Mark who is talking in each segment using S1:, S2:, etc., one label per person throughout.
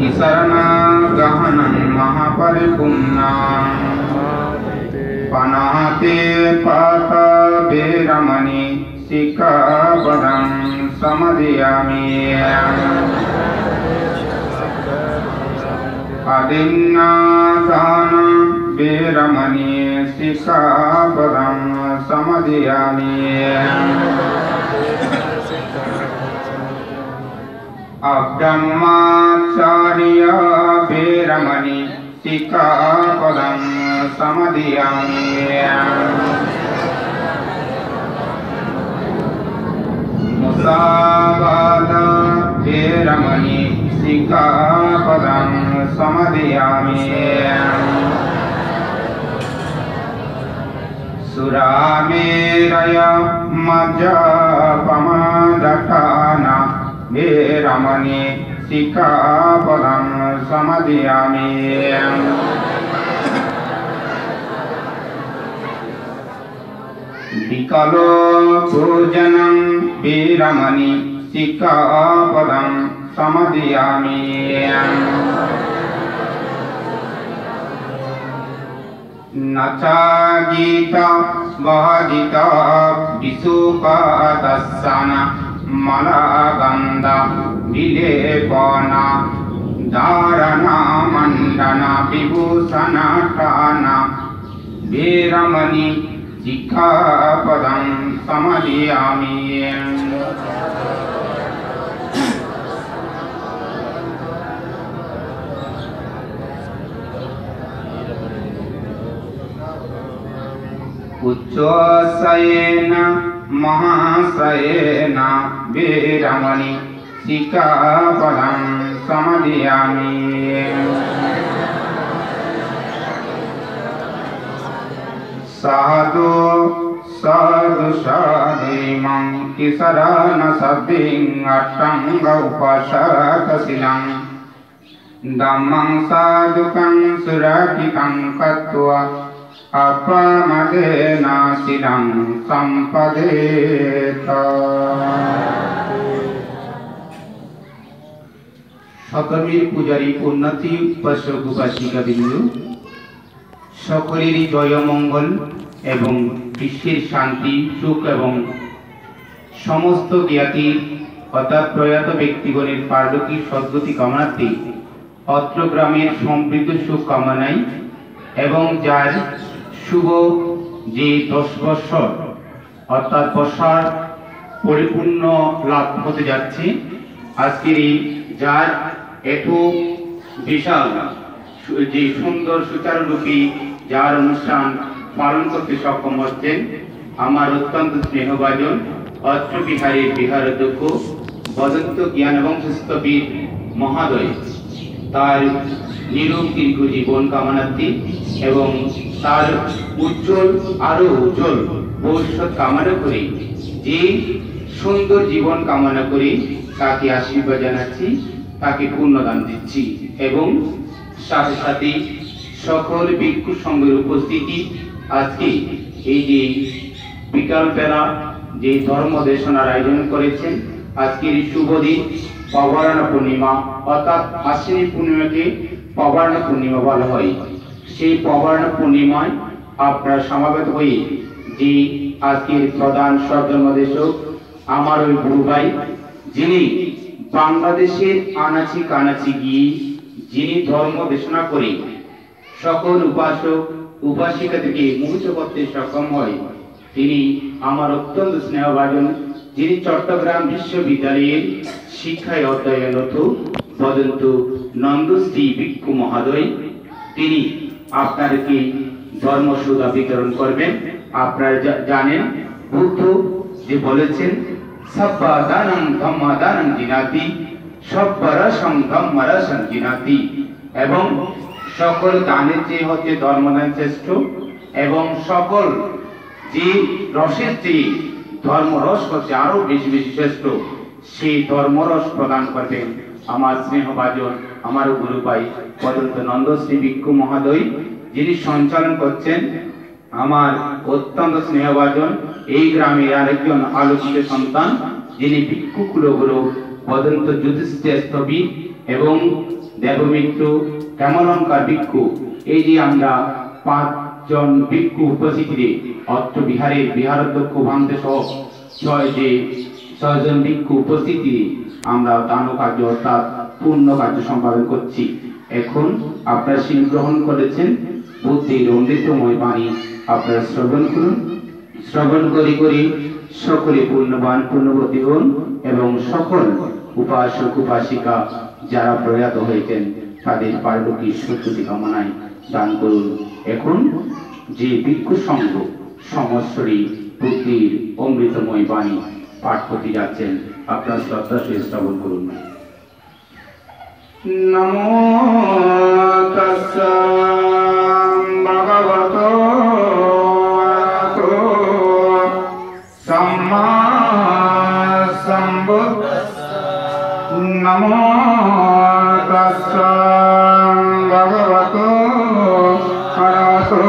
S1: इसरणा गहनं महापरिपुन्ना पनाते पात बेरमणि सिक्खापदं समादयामि अदिन्नादान बेरमणि सिक्खापदं समादयामि अब्रह्मचर्य बेरमणि सिक्खापदं समादयामि मुसावादा बेरमणि सिक्खापदं समादयामि सुरामेरय मज्जपमादठाना बेरमणि सिक्खापदं समादयामि विकलो भोजनं बेरमणि सिक्खापदं समादयामि नचागीत वादित विसुपादस्सन मलगन्ध विलेपन धारण मण्डन विभूषणटान बेरमणि सिक्खापदं समादयामि उच्चस्येन महाशयेन बेरमणि सिक्खापदं समादयामि साधु साधु साधुमं किसरन सद्दिं अष्टंग उपशतशिलं धम्मं साधुकं सुरक्षितं कृत्वा अपमदेन शिलं सम्पदेत
S2: সকলের পূজারী উন্নতি উপাসক উপাসিকা বিন্দু সকলেরই জয় মঙ্গল এবং বিশ্বের শান্তি সুখ এবং সমস্ত জ্ঞাতি অর্থাৎ প্রয়াত ব্যক্তিগণের পারলৌকিক সদ্গতি কামনার্থে অত্র গ্রামের সমৃদ্ধ সুখ কামনায় এবং যার শুভ যে 10 বছর অর্থাৎ বর্ষার পরিপূর্ণ লাভ হতে যাচ্ছে আজকের এই যার এত বিশাল যে সুন্দর সুচারুরূপী যার অনুষ্ঠান পালন করতে সক্ষম হচ্ছেন আমার অত্যন্ত স্নেহভাজন অত্র বিহারের বিহার অধ্যক্ষ বদন্ত জ্ঞান এবং সুস্থবীর মহাদয় তার নিরোগ দীর্ঘ জীবন কামনার্থী এবং তার উজ্জ্বল আরো উজ্জ্বল ভবিষ্যৎ কামনা করে যে সুন্দর জীবন কামনা করে তাকে আশীর্বাদ জানাচ্ছি তাকে পূর্ণদান দিচ্ছি এবং সাথে সাথে সকল ভিক্ষু সংঘের উপস্থিতি আজকে এই যে বিকালবেলা যে ধর্ম দেশনার আয়োজন করেছেন আজকের এই শুভ দিন পবারণা পূর্ণিমা অর্থাৎ আশ্বিনী পূর্ণিমাকে পবারণা পূর্ণিমা বলা হয় সেই পবারণা পূর্ণিমায় আপনারা সমাবেত হয়ে যে আজকের প্রধান সর্বধর্মদেশক আমার ওই গুরু ভাই যিনি বাংলাদেশের আনাচি কানাচি গিয়ে যিনি ধর্ম দেশনা করে সকল উপাসক উপাসিকা থেকে মুক্ত করতে সক্ষম হয় তিনি আমার অত্যন্ত স্নেহভাজন যিনি চট্টগ্রাম বিশ্ববিদ্যালয়ের শিক্ষায় অধ্যয়নরত বদন্ত নন্দশ্রী ভিক্ষু মহাদয় তিনি আপনাদেরকে ধর্মসুধা বিতরণ করবেন আপনারা জানেন বুদ্ধ যে বলেছেন সব্বা দানং ধম্মা দানং জিনাতি সব্বরসং ধম্মরসং জিনাতি এবং সকল দানের চেয়ে হচ্ছে ধর্মদান শ্রেষ্ঠ এবং সকল যে রসের চেয়ে ধর্মরস হচ্ছে আরো বেশি বেশি শ্রেষ্ঠ সেই ধর্মরস প্রদান করবেন আমার স্নেহভাজন আমার গুরু ভাই বদন্ত নন্দশ্রী ভিক্ষু মহাদয় যিনি সঞ্চালন করছেন আমার অত্যন্ত স্নেহভাজন এই গ্রামের আরেকজন আলোচিত সন্তান যিনি ভিক্ষু কুলগুরু বদন্ত যুধিষ্ঠির স্থবির এবং দেবমিত্র, শ্যামলঙ্কার ভিক্ষু, এই যে আমরা 5 জন ভিক্ষু উপস্থিতি অত্র বিহারের বিহারাধ্যক্ষ ভান্তে সহ 6 জন ভিক্ষু উপস্থিতি আমরা দান কার্য অর্থাৎ পূর্ণ কার্য সম্পাদন করছি। এখন আপনারা সিং গ্রহণ করেছেন, বুদ্ধির অমৃতময় বাণী আপনারা শ্রবণ করুন। শ্রবণ করি সকলে পূর্ণবান পূর্ণবতী হন এবং সকল উপাসক উপাসিকা যারা প্রয়াত হয়েছেন তাদের পারলৌকিক সদ্গতি কামনায় দান করুন। এখন যে ভিক্ষু সংঘ সমশ্বরী বুদ্ধির অমৃতময় বাণী পাঠ করতে যাচ্ছেন, আপনার শ্রদ্ধা সহিত শ্রবণ করুন।
S1: নমো তাস্সা ভগবতো আরহতো সম্মা সম্বুদ্ধাস্সা। নমো তাস্সা ভগবতো আরহতো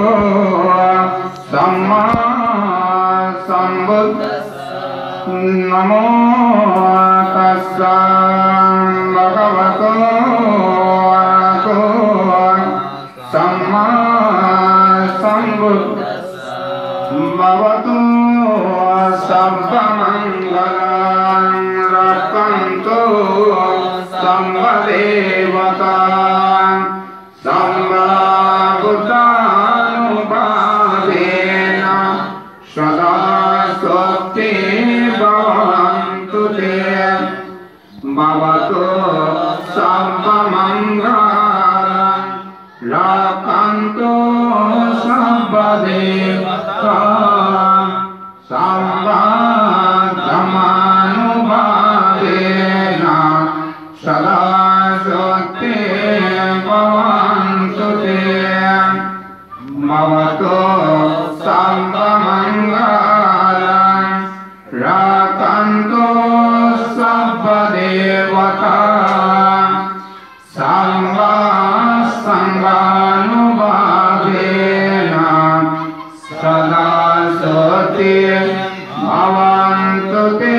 S1: সম্মা সম্বুদ্ধাস্সা। নমো তাস্সা ভগবতো আরহতো সম্মা সম্বুদ্ধাস্সা। ভবতু সর্বমঙ্গলাং রক্ষন্তু সর্বদেবতাং সর্বভূতানুভাবেন সদা স্বস্তি ভবন্তু তে। ভবতু সর্বমঙ্গলাং রক্ষন্তু সর্বদেবতাং সর্বধর্মানুভাবেন সদা স্বস্তি ভবন্তু তে। ভবতু সর্বমঙ্গলাং রক্ষন্তু সর্বদেবতাং সর্বসংঘানুভাবেন সদা স্বস্তি ভবন্তু তে।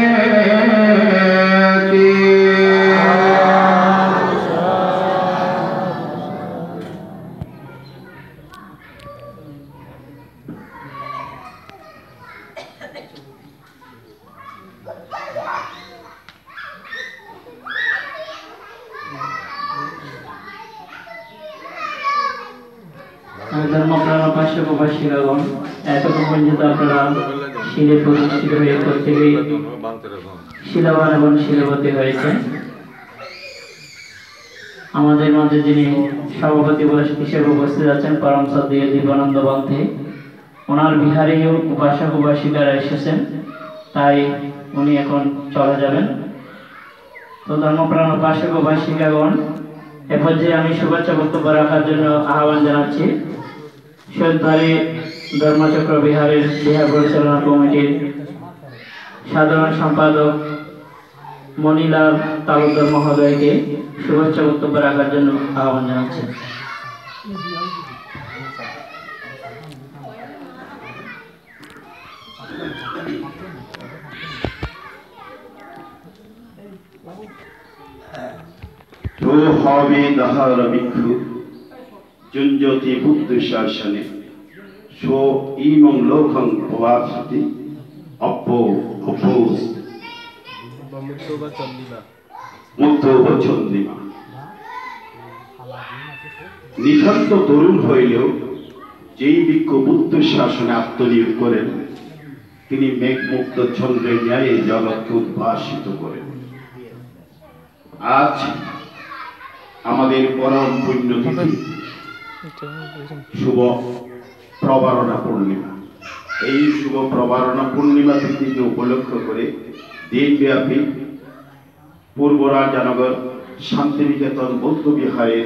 S3: ধর্মপ্রাণ উপাসক উপাসিকাগণ, এতক্ষণ পর্যন্ত আপনারা শিলে প্রতিষ্ঠিত হয়ে প্রত্যেকেই শিলাবান এবং শিলাবতী হয়েছে। আমাদের মাঝে যিনি সভাপতি হিসেবে উপস্থিত আছেন পরম শ্রদ্ধেয় দিবানন্দ বন্তে, ওনার বিহারেও উপাসক উপাসিকারা এসেছেন, তাই উনি এখন চলে যাবেন। তো ধর্মপ্রাণ উপাসক উপাসিকাগণ, এ পর্যায়ে আমি শুভেচ্ছা বক্তব্য রাখার জন্য আহ্বান জানাচ্ছি সৈয়দবাড়ি ধর্মচক্র বিহারের বিহার পরিচালনা কমিটির সাধারণ সম্পাদক মনিলাল তালুকদার মহোদয়কে শুভেচ্ছা বক্তব্য রাখার জন্য আহ্বান জানাচ্ছি।
S4: তো হবে দাহার ভিক্ষু জুঞ্জতি বুদ্ধ শাসনে সো ইমং লোকং ভবাসতি অপো অপো মুক্ত চন্দিমা। নিতান্ত তরুণ হইলেও যেই ভিক্ষু বুদ্ধ শাসনে আত্মনিয়োগ করেন, তিনি মেঘমুক্ত চন্দ্রের ন্যায় জগৎকে উদ্ভাসিত করেন। আজ আমাদের পরম পুণ্যতিথি শুভ প্রবারণা পূর্ণিমা। এই শুভ প্রবারণা পূর্ণিমা তিথিকে উপলক্ষ করে দিনব্যাপী পূর্ব রাজানগর শান্তিনিকেতন বৌদ্ধ বিহারের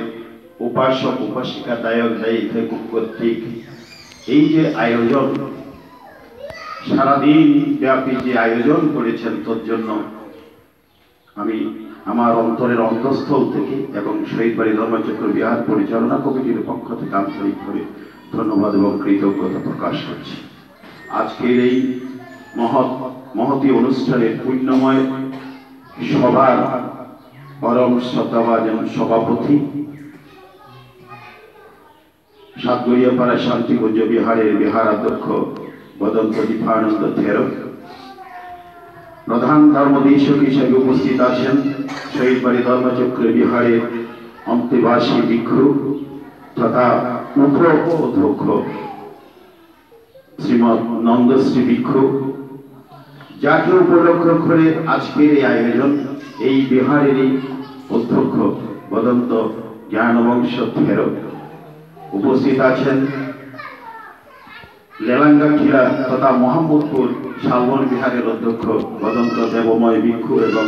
S4: উপাসক উপাসিকা দায়ক দায়িত্ব কর্তৃক এই যে আয়োজন, সারাদিন ব্যাপী যে আয়োজন করেছেন, তোর জন্য আমি আমার অন্তরের অন্তঃস্থল থেকে এবং শহীদবাড়ি ধর্মচক্র বিহার পরিচালনা কমিটির পক্ষ থেকে আন্তরিকভাবে ধন্যবাদ এবং কৃতজ্ঞতা প্রকাশ করছি। আজকের এই মহতী অনুষ্ঠানের পুণ্যময় সভার পরম শ্রদ্ধাভাজন সভাপতি সাতগড়িয়াপাড়া শান্তিকুঞ্জ বিহারের বিহারাধ্যক্ষ বদন্ত দীপানন্দ থেরো, প্রধান ধর্মদেশক হিসেবে উপস্থিত আছেন শহীদ বাড়ি ধর্মচক্র বিহারের অন্তেবাসী ভিক্ষু তথা উপ-অধ্যক্ষ শ্রীমৎ নন্দশ্রী ভিক্ষু, যাকে উপলক্ষ করে আজকের এই আয়োজন। এই বিহারেরই অধ্যক্ষ বদন্ত জ্ঞানবংশ থেরো উপস্থিত আছেন লেলাঙ্গাখিলা তথা মোহাম্মদপুর শালবন বিহারের অধ্যক্ষ বদন্ত দেবময় ভিক্ষু এবং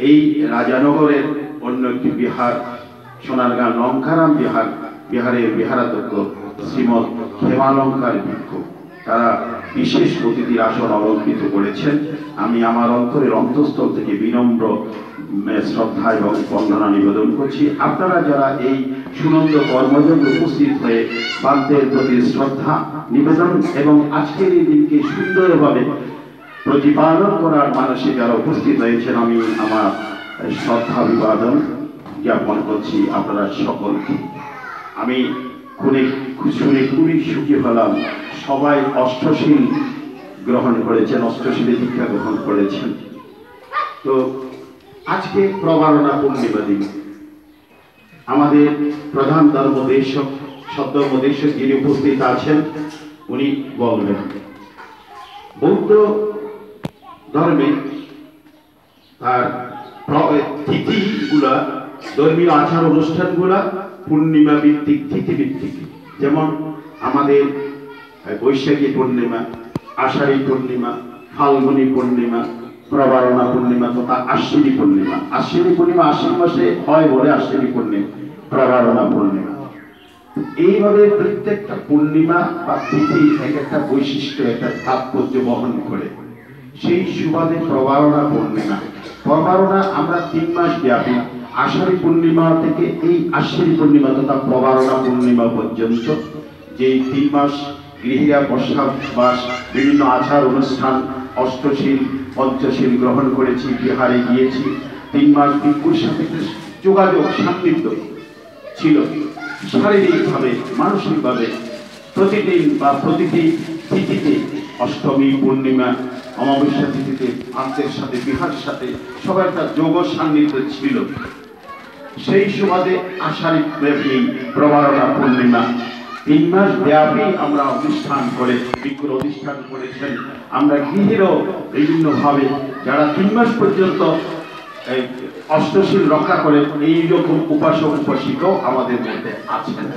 S4: এই রাজানগরের অন্য একটি বিহার সোনারগাঁ লঙ্কারাম বিহারের বিহারাধ্যক্ষ শ্রীমৎ ক্ষেমালঙ্কার ভিক্ষু। তারা বিশেষ অতিথির আসন অলঙ্কৃত করেছেন। আমি আমার অন্তরের অন্তঃস্থল থেকে বিনম্র শ্রদ্ধা এবং বন্দনা নিবেদন করছি। আপনারা যারা এই সুনন্দ কর্মযজ্ঞে উপস্থিত হয়ে বান্তের প্রতি শ্রদ্ধা নিবেদন এবং আজকের এই দিনকে সুন্দরভাবে প্রতিপালন করার মানসে যারা উপস্থিত হয়েছেন, আমি আমার শ্রদ্ধা অভিবাদন জ্ঞাপন করছি আপনারা সকলকে। আমি শুনে খুবই সুখী হলাম, সবাই অষ্টশীল গ্রহণ করেছেন, অষ্টশীলে দীক্ষা গ্রহণ করেছেন। তো আজকে প্রবারণা পূর্ণিমা দিন। আমাদের প্রধান ধর্মদেশক সদ্ধর্মদেশক যিনি উপস্থিত আছেন উনি বলবেন। বৌদ্ধ ধর্মে তার তিথিগুলা, ধর্মীয় আচার অনুষ্ঠানগুলা পূর্ণিমা ভিত্তিক, তিথি ভিত্তিক। যেমন আমাদের বৈশাখী পূর্ণিমা, আষাঢ়ী পূর্ণিমা, ফাল্গুনী পূর্ণিমা, প্রবারণা পূর্ণিমা তথা আশ্বিনী পূর্ণিমা। আশ্বিনী পূর্ণিমা আশ্বিন মাসে হয় বলে আশ্বিনী পূর্ণিমা, প্রবারণা পূর্ণিমা। এইভাবে প্রত্যেকটা পূর্ণিমা বা তিথি এক একটা বৈশিষ্ট্য, একটা তাৎপর্য বহন করে। সেই সুবাদে প্রবারণা পূর্ণিমা, প্রবারণা আমরা 3 মাস ব্যাপী আষাঢ়ী পূর্ণিমা থেকে এই আশ্বিনী পূর্ণিমা তথা প্রবারণা পূর্ণিমা পর্যন্ত যেই 3 মাস গৃহীরা বর্ষাবাস, বিভিন্ন আচার অনুষ্ঠান, অষ্টশীল পঞ্চশীল গ্রহণ করেছি, বিহারে গিয়েছি। 3 মাস ভিক্ষুর সাথে যোগাযোগ সান্নিধ্য ছিল, শারীরিকভাবে মানসিকভাবে প্রতিদিন বা প্রতিটি তিথিতে, অষ্টমী, পূর্ণিমা, অমাবস্যা তিথিতে আন্তের সাথে বিহারের সাথে সবার একটা যোগ সান্নিধ্য ছিল। সেই সুবাদে আষাঢ়ী প্রবারণা পূর্ণিমা 3 মাস ব্যাপী আমরা অনুষ্ঠান করে ভিক্ষুর অনুষ্ঠান করেছেন। আমরা গৃহেরও বিভিন্নভাবে যারা 3 মাস পর্যন্ত অষ্টশীল রক্ষা করেন, এইরকম উপাসক উপাসিকাও আমাদের মধ্যে আছেন।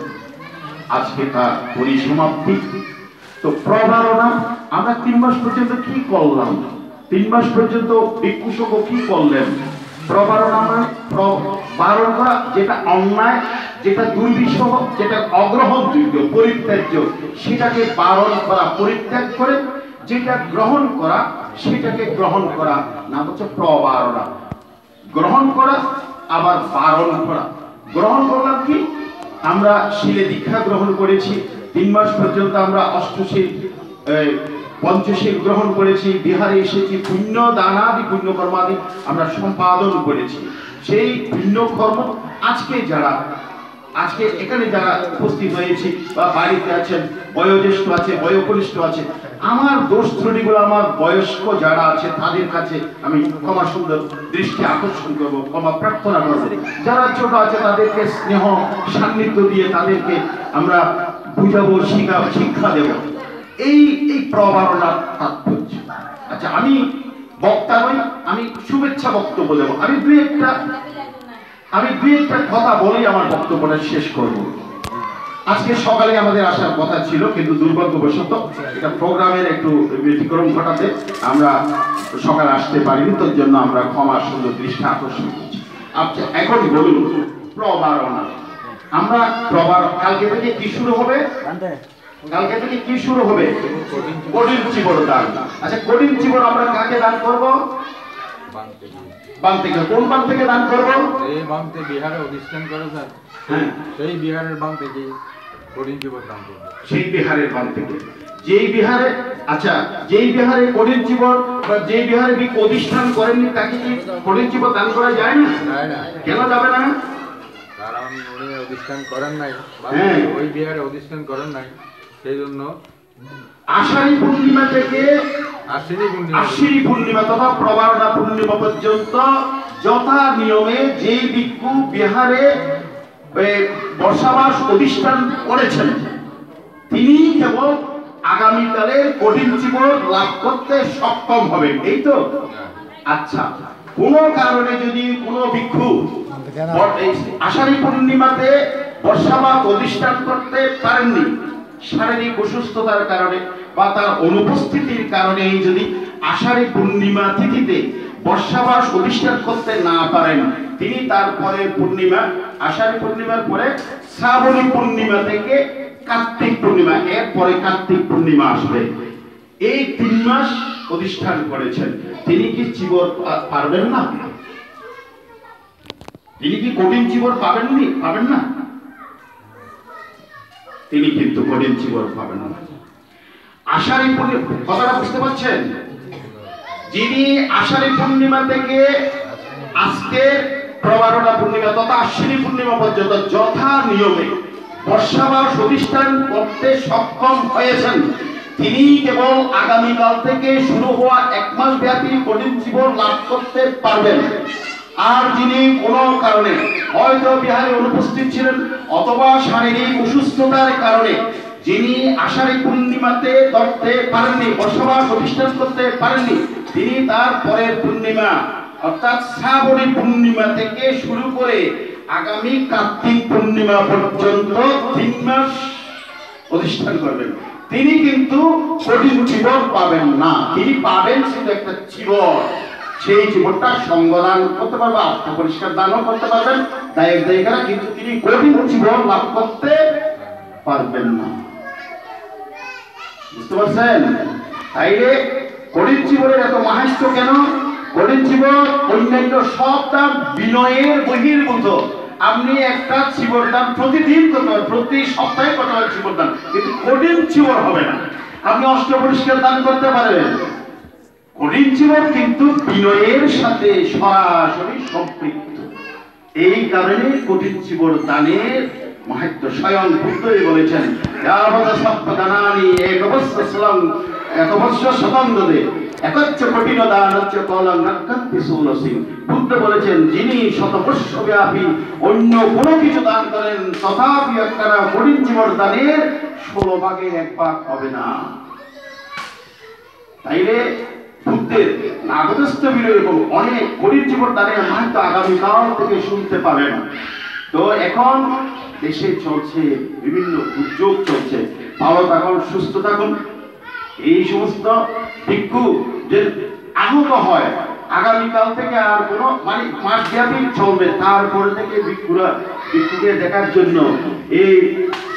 S4: আজকে তার পরিসমাপ্তি। তো প্রবারণা আমরা 3 মাস পর্যন্ত কি করলাম, 3 মাস পর্যন্ত ভিক্ষুসক কি করলেন? প্রবারণা মানে বারণ করা, যেটা অন্যায়, যেটা দুর্বিষহ, যেটা অগ্রহণযোগ্য, পরিত্যাজ্য, সেটাকে বারণ করা, পরিত্যাগ করে যেটা গ্রহণ করা সেটাকে গ্রহণ করা নাম হচ্ছে প্রবারণা। গ্রহণ করা আবার বারণ করা। গ্রহণ করলাম কি, আমরা শিলে দীক্ষা গ্রহণ করেছি, 3 মাস পর্যন্ত আমরা অষ্টশীল পঞ্চশীল গ্রহণ করেছি, বিহারে এসেছি, পুণ্য দানাদি পুণ্য কর্মাদি আমরা সম্পাদন করেছি। সেই পুণ্য কর্ম আজকে এখানে যারা উপস্থিত হয়েছি বা বাড়িতে আছেন, বয়োজ্যেষ্ঠ আছে, বয়োকনিষ্ঠ আছে, আমার দোষ ত্রুটিগুলো আমার বয়স্ক যারা আছে তাদের কাছে আমি ক্ষমা সুন্দর দৃষ্টি আকর্ষণ করবো, ক্ষমা প্রার্থনা করবো। যারা ছোট আছে তাদেরকে স্নেহ সান্নিধ্য দিয়ে তাদেরকে আমরা বুঝাবো, শিক্ষা দেব। এই প্রবারণার তাৎপর্য। আচ্ছা, আমি বক্তা নই, আমি শুভেচ্ছা বক্তব্য দেব। আমি দুই একটা কথা বলেই আমার বক্তব্যটা শেষ করব। আজকে সকালে আমাদের আসার কথা ছিল, কিন্তু দুর্ভাগ্যবশত এটা প্রোগ্রামের একটু ব্যতিক্রম ঘটাতে আমরা সকালে আসতে পারিনি। তোর জন্য আমরা ক্ষমা সুন্দর দৃষ্টি আকর্ষণ করছি। আচ্ছা, এখন বলুন প্রবারণা। আমরা কালকে থেকে কি শুরু হবে? কালকে থেকে কি শুরু হবে? কঠিন চিবর দান। আচ্ছা, কঠিন চিবর আমরা কাকে দান করব? বান থেকে। কোন বান থেকে দান করব?
S5: এই বান থেকে বিহারে অধিষ্ঠান করে স্যার। হ্যাঁ, সেই বিহারের বান থেকে কঠিন চিবর দান করব।
S4: সেই বিহারের বান থেকে যেই বিহারে, আচ্ছা যেই বিহারে কঠিন জীবন বা যেই বিহারে প্রতিষ্ঠান করেননি তাকে কি কঠিন জীবন দান করা যায় না? কেন যাবে না?
S5: কারণ উনি অধিষ্ঠান করেন নাই,
S4: হ্যাঁ।
S5: ওই বিহারে অধিষ্ঠান করেন নাই, সেই জন্য
S4: আষাঢ়ী পূর্ণিমা থেকে আশ্বিনী পূর্ণিমা তথা প্রবারণা পূর্ণিমা পর্যন্ত যথা নিয়মে যে ভিক্ষু বিহারে বর্ষাবাস অধিষ্ঠান করেছেন তিনি কেবল আগামীকালে কঠিন জীবন লাভ করতে সক্ষম হবেন, এই তো? আচ্ছা, কোন কারণে যদি কোনো ভিক্ষু আষাঢ়ী পূর্ণিমাতে বর্ষাবাস অধিষ্ঠান করতে পারেননি, শারীরিক অসুস্থতার কারণে বা তার অনুপস্থিতির কারণে যদি আষাঢ়ী পূর্ণিমা তিথিতে বর্ষাবাস অধিষ্ঠান করতে না পারেন, তিনি তারপরে পূর্ণিমা, আষাঢ়ী পূর্ণিমার পরে শ্রাবণী পূর্ণিমা থেকে কার্তিক পূর্ণিমা, এরপরে কার্তিক পূর্ণিমা আসবে, এই 3 মাস অধিষ্ঠান করেছেন, তিনি কি জীবন পারবেন না? তিনি কি কঠিন জীবন পাবেন না? তিনি কিন্তু কঠিন জীবন পাবেন না। আষাঢ়ী পূর্ণিমা, কথাটা বুঝতে পারছেন? যিনি আষাঢ়ী পূর্ণিমা থেকে আজকে প্রবারণা পূর্ণিমা তথা আশ্বিনী পূর্ণিমা পর্যন্ত যথা নিয়মে বর্ষাবাস অধিষ্ঠান করতে সক্ষম হয়েছেন, তিনি কেবল আগামীকাল থেকে শুরু হওয়া 1 মাস ব্যাপী কঠিন জীবন লাভ করতে পারবেন। আর যিনি কোনো কারণে হয়তো বিহারে অনুপস্থিত ছিলেন অথবা শারীরিক অসুস্থতার কারণে যিনি আষাঢ়ী পূর্ণিমাতে ধরতে পারেননি, বর্ষাবাস অধিষ্ঠান করতে পারেননি, তিনি তার পরের পূর্ণিমা অর্থাৎ শ্রাবণী পূর্ণিমা থেকে শুরু করে আগামী কার্তিক পূর্ণিমা পর্যন্ত 3 মাস অধিষ্ঠান করবেন। তিনি কিন্তু কঠিন জীবন পাবেন না, তিনি পাবেন শুধু একটা জীবন, সেই জীবনটা সঙ্গদান করতে পারবে, আত্মপরিষ্কার দানও করতে পারবেন দায়িকারা, কিন্তু তিনি কঠিন জীবন লাভ করতে পারবেন না। বুঝতে পারছেন? তাইলে কঠিন জীবনের এত মাহাত্ম্য কেন? কঠিন জীবন অন্যান্য সব দান বিনয়ের বহির্ভূত। আপনি একটা জীবন দান প্রতিদিন করতে পারেন, প্রতি সপ্তাহে করতে পারেন জীবন দান, কিন্তু কঠিন জীবন হবে না। আপনি অষ্টপরিষ্কার দান করতে পারেন, কঠিন জীবন কিন্তু বিনয়ের সাথে সরাসরি সম্পৃক্ত। এই কারণে কঠিন জীবন দানের মাহাত্ম্য স্বয়ং বুদ্ধই বলেছেন, বুদ্ধ বলেছেন যিনি শতবর্ষব্যাপী অন্য কোনো কিছু দান করেন তথাপি একখানা কঠিন জীবন দানের 16 ভাগের 1 ভাগ হবে না। তাইলে বুদ্ধের নাগদস্থ বিরোধী এবং অনেক কঠিন জীবন দানের মাহাত্ম্য আগামীকাল থেকে শুনতে পাবেন। তো এখন দেশে চলছে বিভিন্ন দুর্যোগ চলছে, ভালো থাকুন, সুস্থ থাকুন। এই সমস্ত ভিক্ষু যে আহত হয় আগামীকাল থেকে আর কোনো মানে মাসব্যাপী চলবে, তারপরে থেকে ভিক্ষুকে দেখার জন্য এই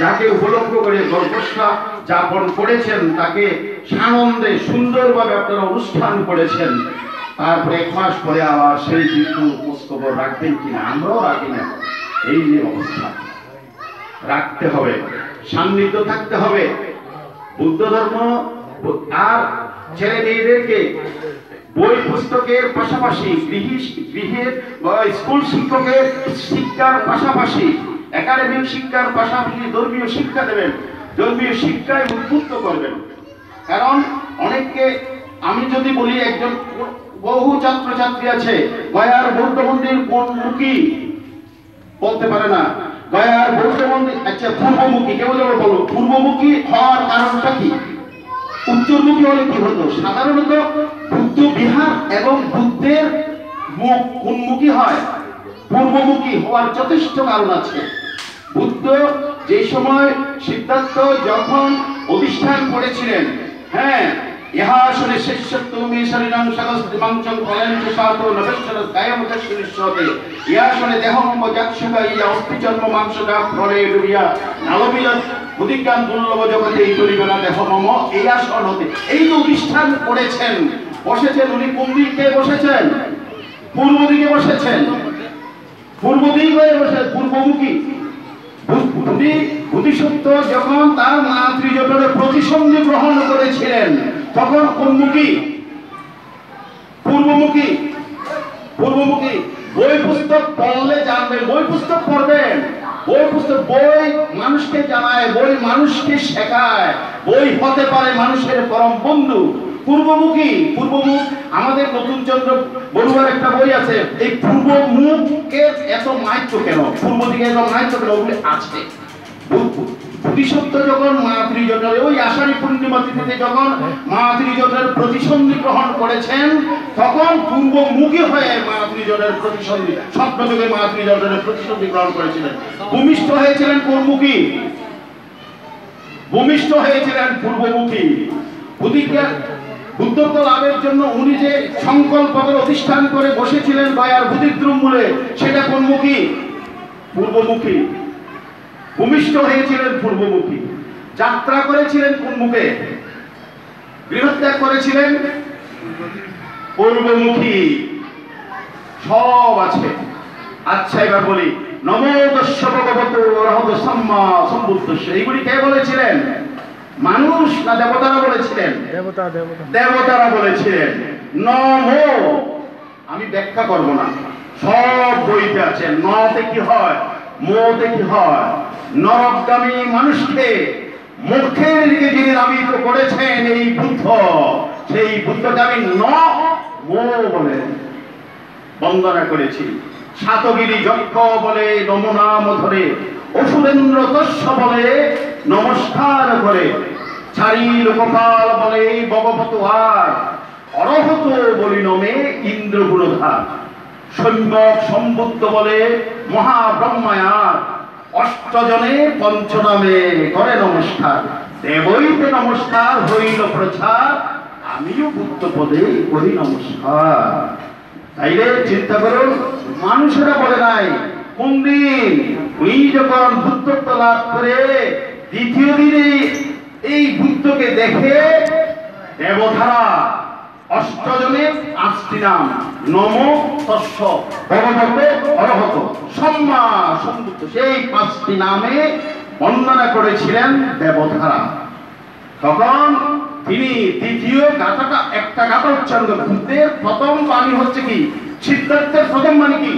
S4: যাকে উপলক্ষ করে গল্পসা যাপন করেছেন তাকে সানন্দে সুন্দরভাবে আপনারা অনুষ্ঠান করেছেন, তারপরে 1 মাস পরে আবার সেই ভিক্ষু খোঁজখবর রাখবেন কিনা, আমরাও রাখি না। এই যে অবস্থা রাখতে হবে, সান্নিধ্য থাকতে হবে। বুদ্ধ ধর্ম আর ছেলে মেয়েদেরকে বই পুস্তকের পাশাপাশি গৃহের স্কুল শিক্ষকের শিক্ষার পাশাপাশি একাডেমিক শিক্ষার পাশাপাশি ধর্মীয় শিক্ষা দেবেন, ধর্মীয় শিক্ষায় উদ্বুদ্ধ করবেন। কারণ অনেককে আমি যদি বলি, একজন বহু ছাত্রছাত্রী আছে গয়ার বৌদ্ধ মন্দির কোন মুখী বলতে পারে না, গয়ার বৌদ্ধ মন্দির আচ্ছা পূর্বমুখী, কেউ যেন বলো পূর্বমুখী হওয়ার কারণটা কি? উত্তরমুখী হলে কি হতো? সাধারণত বুদ্ধ বিহার এবং বুদ্ধের মুখ উন্মুখী হয়, পূর্বমুখী হওয়ার যথেষ্ট কারণ আছে। বুদ্ধ যে সময় সিদ্ধার্থ যখন অধিষ্ঠান করেছিলেন, হ্যাঁ, ইহাসনে শিষ্যত্বমি শরীরং সগস্তি মাংসং ফলেঞ্চ সাতো নবেশ্বর কায়মতশ্বরিষ্যতে ইহাসনে দেহমম যাক্ষুকা ইয়া অস্থি জন্ম মাংসগা প্রলে ডুবিয়া নালবিয়া বুদ্ধিজ্ঞান দুর্লভ জগতে এই পরিবেনা দেহমম এই আসন হতে এই যে অধিষ্ঠান করেছেন, বসেছেন, উনি কোন দিকে বসেছেন? পূর্ব দিকে বসেছেন, পূর্ব দিকে বসে পূর্বমুখী। বুদ্ধিসত্ত্ব যখন তার মাতৃজঠরে প্রতিসন্ধি গ্রহণ করেছিলেন তখন কোনমুখী? পূর্বমুখী। পূর্বমুখী। বই পুস্তক পড়লে জানবেন, বই পুস্তক পড়বেন। বই পুস্তক, বই মানুষকে জানায়, বই মানুষকে শেখায়, বই হতে পারে মানুষের পরম বন্ধু। পূর্বমুখী, পূর্বমুখ। আমাদের নতুন চন্দ্র বড়ুয়ার একটা বই আছে, এই পূর্বমুখকে এত মাহাত্ম্য কেন, পূর্ব দিকে এত মাহাত্ম্য কেন, ওগুলি আছে। বুদ্ধিসত্ত্ব যখন মাতৃজঠরে ওই আষাঢ়ী পূর্ণিমা তিথিতে যখন মাতৃজঠরের প্রতিসন্ধি গ্রহণ করেছেন তখন পূর্বমুখী হয়ে মাতৃজঠরের প্রতিসন্ধি, স্বপ্নযুগে মাতৃজঠরের প্রতিসন্ধি গ্রহণ করেছিলেন। ভূমিষ্ঠ হয়েছিলেন কোনমুখী? ভূমিষ্ঠ হয়েছিলেন পূর্বমুখী। বুদ্ধত্ব লাভের জন্য উনি যে সংকল্প করে অধিষ্ঠান করে বসেছিলেন দয়ার বুদ্ধিদ্রুম মূলে, সেটা কোনমুখী? পূর্বমুখী। ভূমিষ্ঠ হয়েছিলেন পূর্বমুখী। যাত্রা করেছিলেন কোন মুখে? গৃহত্যাগ করেছিলেন পূর্বমুখী। সব আছে। আচ্ছা, এবার বলি, নমো তস্য ভগবতো অরহতো সম্মা সম্বুদ্ধস্য, এইগুলি কে বলেছিলেন? মানুষ না দেবতারা বলেছিলেন? দেবতারা বলেছিলেন। নমো, আমি ব্যাখ্যা করব না, সব বইতে আছে। নতে কি হয়, মোতে কি হয়? নরকগামী মানুষকে মুখের দিকে যিনি নামিত করেছেন এই বুদ্ধ, সেই বুদ্ধগামী মো বলে বন্দনা করেছি। সাতগিরি যজ্ঞ বলে নমো নাম ধরে, অসুরেন্দ্র তস্য বলে নমস্কার করে, ছাড়ি লোকপাল বলে ভগবত আর, অরহত বলি নমে ইন্দ্র গুণধার, সম্যক সম্বুদ্ধ বলে মহাব্রহ্মায়ার, অষ্টজনে পঞ্চনামে করে নমস্কার, দেবইতে নমস্কার হইল প্রচার, আমিও বুদ্ধ পদে করি নমস্কার। তাইলে চিন্তা করুন, মানুষেরা বলে নাই। কোন দিন? উনি যখন বুদ্ধত্ব লাভ করে দ্বিতীয় দিনে এই বুদ্ধকে দেখে দেবতারা অষ্টজনে 5টি নাম, নমো তস্য ভগবতে অরহত সম্মা সম্বুদ্ধ, সেই 5টি নামে বন্দনা করেছিলেন দেবতারা। তখন তিনি দ্বিতীয় গাথাটা, একটা গাথা উচ্চারণ করেন। বুদ্ধের প্রথম বাণী হচ্ছে কি? সিদ্ধার্থের প্রথম বাণী কি?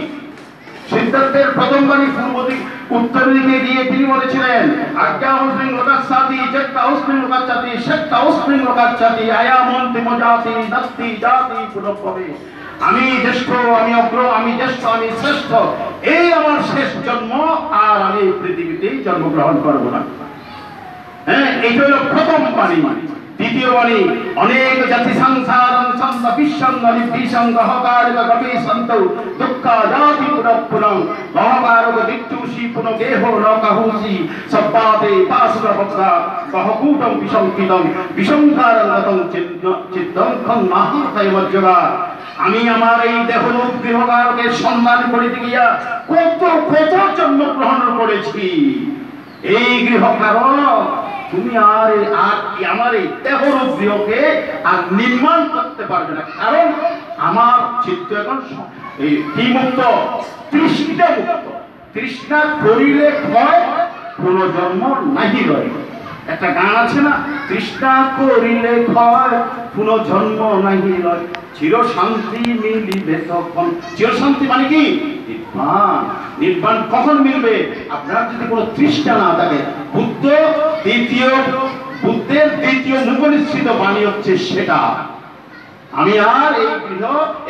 S4: সিদ্ধার্থের প্রথম বাণী পূর্ব দিক উত্তর দিকে গিয়ে তিনি বলেছিলেন, আজ্ঞা অস্মিন লোকাচ্ছাতি চেষ্টা অস্মিন লোকাচ্ছাতি শেষ্টা অস্মিন লোকাচ্ছাতি আয়ামন্তি মজাতি নাস্তি জাতি পুনঃভবে। আমি জ্যেষ্ঠ, আমি অগ্র, আমি জ্যেষ্ঠ, আমি শ্রেষ্ঠ, এই আমার শেষ জন্ম, আর আমি এই পৃথিবীতেই জন্মগ্রহণ করব না। হ্যাঁ, এইটা হলো প্রথম বাণী। দ্বিতীয় বাণী, অনেক জাতি সংসারং সন্ত বিশ্বঙ্গলি বিসঙ্গ হকারক কবি সন্ত দুঃখা জাতি পুনঃপুনং গহকারক দিত্যুষি পুনঃগেহ নকাহুসি সব্বাতে পাসুর ভক্তা গহকূটং বিসঙ্কিতং বিসংকারং চিত্তং খং মহাকায় মজ্জগা। আমি আমার এই দেহরূপ গৃহকারকের সন্ধান করিতে গিয়া কত কত জন্মগ্রহণ করেছি। এই গৃহকারক তুমি আর আমার এই দেহরূপ গৃহকে আর নির্মাণ করতে পারবে না, কারণ আমার চিত্ত এখন এই মুক্ত, তৃষ্ণা মুক্ত। তৃষ্ণা করিলে ক্ষয়, পুনর্জন্ম নাহি রয়। একটা গান আছে না, তৃষ্ণা করিলে ক্ষয়, পুনর্জন্ম নাহি রয়, চির শান্তি মিলিবে তখন। চির শান্তি মানে কি? নির্বাণ। নির্বাণ কখন মিলবে? আপনার যদি কোনো তৃষ্ণা না থাকে। বুদ্ধের দ্বিতীয় মুখনিসৃত বাণী হচ্ছে সেটা। আমি আর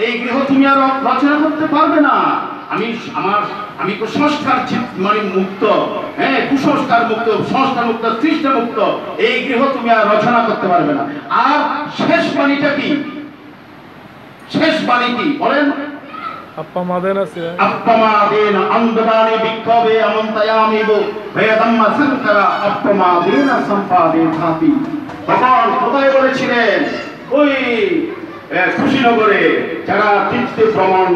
S4: এই গৃহ তুমি আর রচনা করতে পারবে না। আমি কুসংস্কার মানে মুক্ত, হ্যাঁ, কুসংস্কার মুক্ত, সংস্কার মুক্ত, তৃষ্ণা মুক্ত। এই গৃহ তুমি আর রচনা করতে পারবে না। আর শেষ বাণীটা কি? শেষ বাণী কি বলেন? অপ্পমাদেন অন্ধবাণী বিক্ষোভে অমন্তয়ামিব বেদম্মা শঙ্করা অপ্পমাদেন সম্পাদে থাপি। তখন কোথায় বলেছিলেন? ওই কুশীনগরে। যারা তীর্থে ভ্রমণ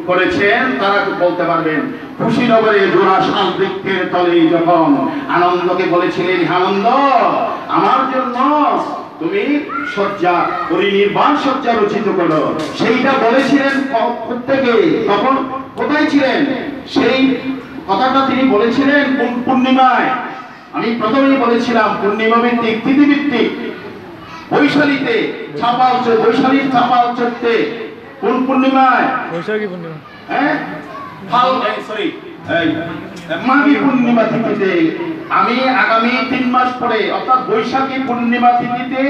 S4: করেছেন তারা বলতে পারবেন। কুশীনগরে জোড়া শাল বৃক্ষের তলে যখন আনন্দকে বলেছিলেন, আনন্দ আমার জন্য তুমি শয্যা পরিনির্বাণ শয্যা রচিত করো, সেইটা বলেছিলেন প্রত্যেকে। তখন কোথায় ছিলেন? সেই কথাটা তিনি বলেছিলেন কোন পূর্ণিমায়? আমি প্রথমেই বলেছিলাম পূর্ণিমা ভিত্তিক, তিথি ভিত্তিক। বৈশালীতে ছাপা হচ্ছে, বৈশালীর ছাপা হচ্ছে কোন পূর্ণিমায়?
S6: বৈশাখী পূর্ণিমা।
S4: হ্যাঁ, মাঘী পূর্ণিমা তিথিতে। আমি আগামী 3 মাস পরে অর্থাৎ বৈশাখী পূর্ণিমা তিথিতে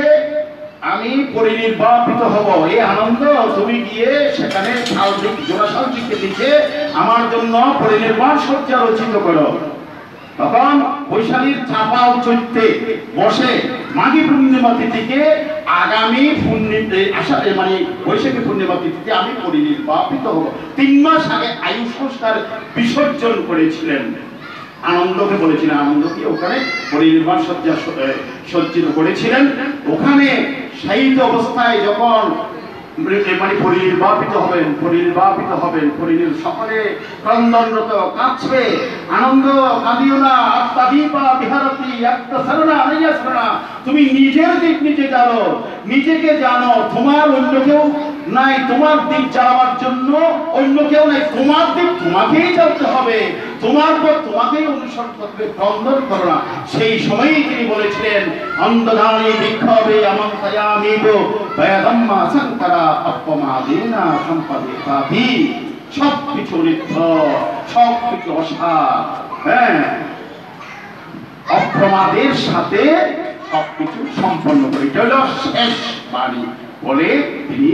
S4: আমি পরিনির্বাপিত হব। এই আনন্দ তুমি গিয়ে সেখানে জোড়াসালজিকে লিখে আমার জন্য পরিনির্বাণ সজ্জা রচিত করো। তখন বৈশালীর ছাপা চৈত্রে বসে মাঘী পূর্ণিমা তিথিকে আগামী মানে বৈশাখী পূর্ণিমা তিথিতে আমি পরিনির্বাপিত হব। 3 মাস আগে আয়ু সংস্কার বিসর্জন করেছিলেন। আনন্দকে বলেছিলেন, আনন্দকে ওখানে পরিনির্বাণ সজ্জা সজ্জিত করেছিলেন। ওখানে শায়িত অবস্থায় যখন মানে পরিনির্বাপিত হবেন, সকলে ক্রন্দনরত কাছে আনন্দ কাঁদিও না, আত্মাদীপা বিহারতি আত্মসরণা আনাইয়াসরণা। তুমি নিজের দিক নিজে জানো, নিজেকে জানো, তোমার অন্য কেউ নাই, তোমার দিক জ্বালাবার জন্য অন্য কেউ নাই, তোমার দিক তোমাকেই জ্বালতে হবে, তোমার পর তোমাকেই অনুসরণ করবে, ক্রন্দন করো না। সেই সময়ই তিনি বলেছিলেন অন্ধধারী বিক্ষোভে আমন্ত্রয়ামিব বেদম্মা শঙ্করা অপমাদিনা সম্পাদিতাতি। সবকিছু ঋদ্ধ, সবকিছু অসার, হ্যাঁ, অপ্রমাদের সাথে সবকিছু সম্পন্ন করে। এটা হলো শেষ বাণী বলে তিনি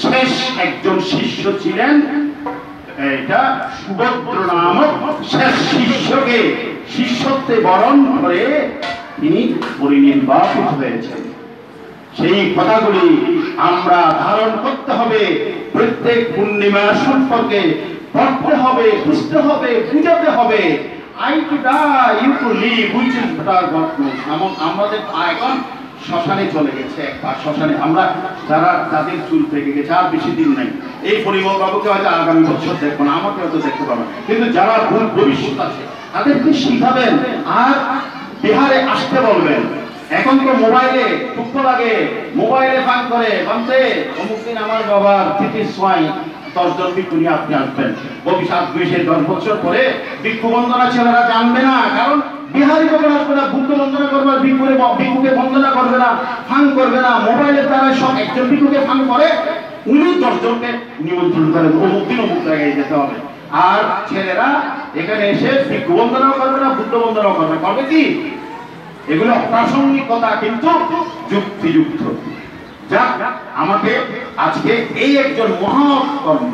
S4: শেষ একজন শিষ্য ছিলেন। এটা সুভদ্র নামক শেষ শিষ্যকে শিষ্যত্বে বরণ করে তিনি পরিনির্বাপিত হয়েছেন। সেই কথাগুলি আমরা ধারণ করতে হবে, প্রত্যেক পূর্ণিমা সম্পর্কে পড়তে হবে, বুঝতে হবে, বুঝাতে হবে। I to die, you to live, which is better God knows. আমাদের এখন শ্মশানে চলে গেছে, একবার শ্মশানে আমরা যারা যাদের চুল পেকে গেছে, আর বেশি দিন নাই। এই পরিমল বাবুকে হয়তো আগামী বছর দেখবো না, আমাকে হয়তো দেখতে পাবো, কিন্তু যারা ভবিষ্যৎ আছে তাদেরকে শিখাবেন আর বিহারে আসতে বলবেন। এখন তো মোবাইলে টুক লাগে, মোবাইলে ফান করে বলতে অমুক দিন আমার বাবার তিথির সময় 10 জন ভিক্ষু নিয়ে আপনি আসবেন। ভবিষ্যৎ 10 বছর পরে ভিক্ষু বন্দনা ছেলেরা জানবে না, কারণ বিহারি কখন আসবে না, বুদ্ধ বন্দনা করবে, ভিক্ষুকে বন্দনা করবে না, ফান করবে না। মোবাইলের দ্বারা সব একজন ভিক্ষুকে ফান করে, উনি 10 জনকে নিমন্ত্রণ করেন অমুক দিন অমুক জায়গায় যেতে হবে। আর ছেলেরা এখানে এসে ভিক্ষু বন্দনাও করবে না, বুদ্ধ বন্দনাও করবে না। করবে কি? এগুলো প্রাসঙ্গিক কথা, কিন্তু যুক্তিযুক্ত। যাক, আমাকে আজকে এই একজন মহৎ কর্ম,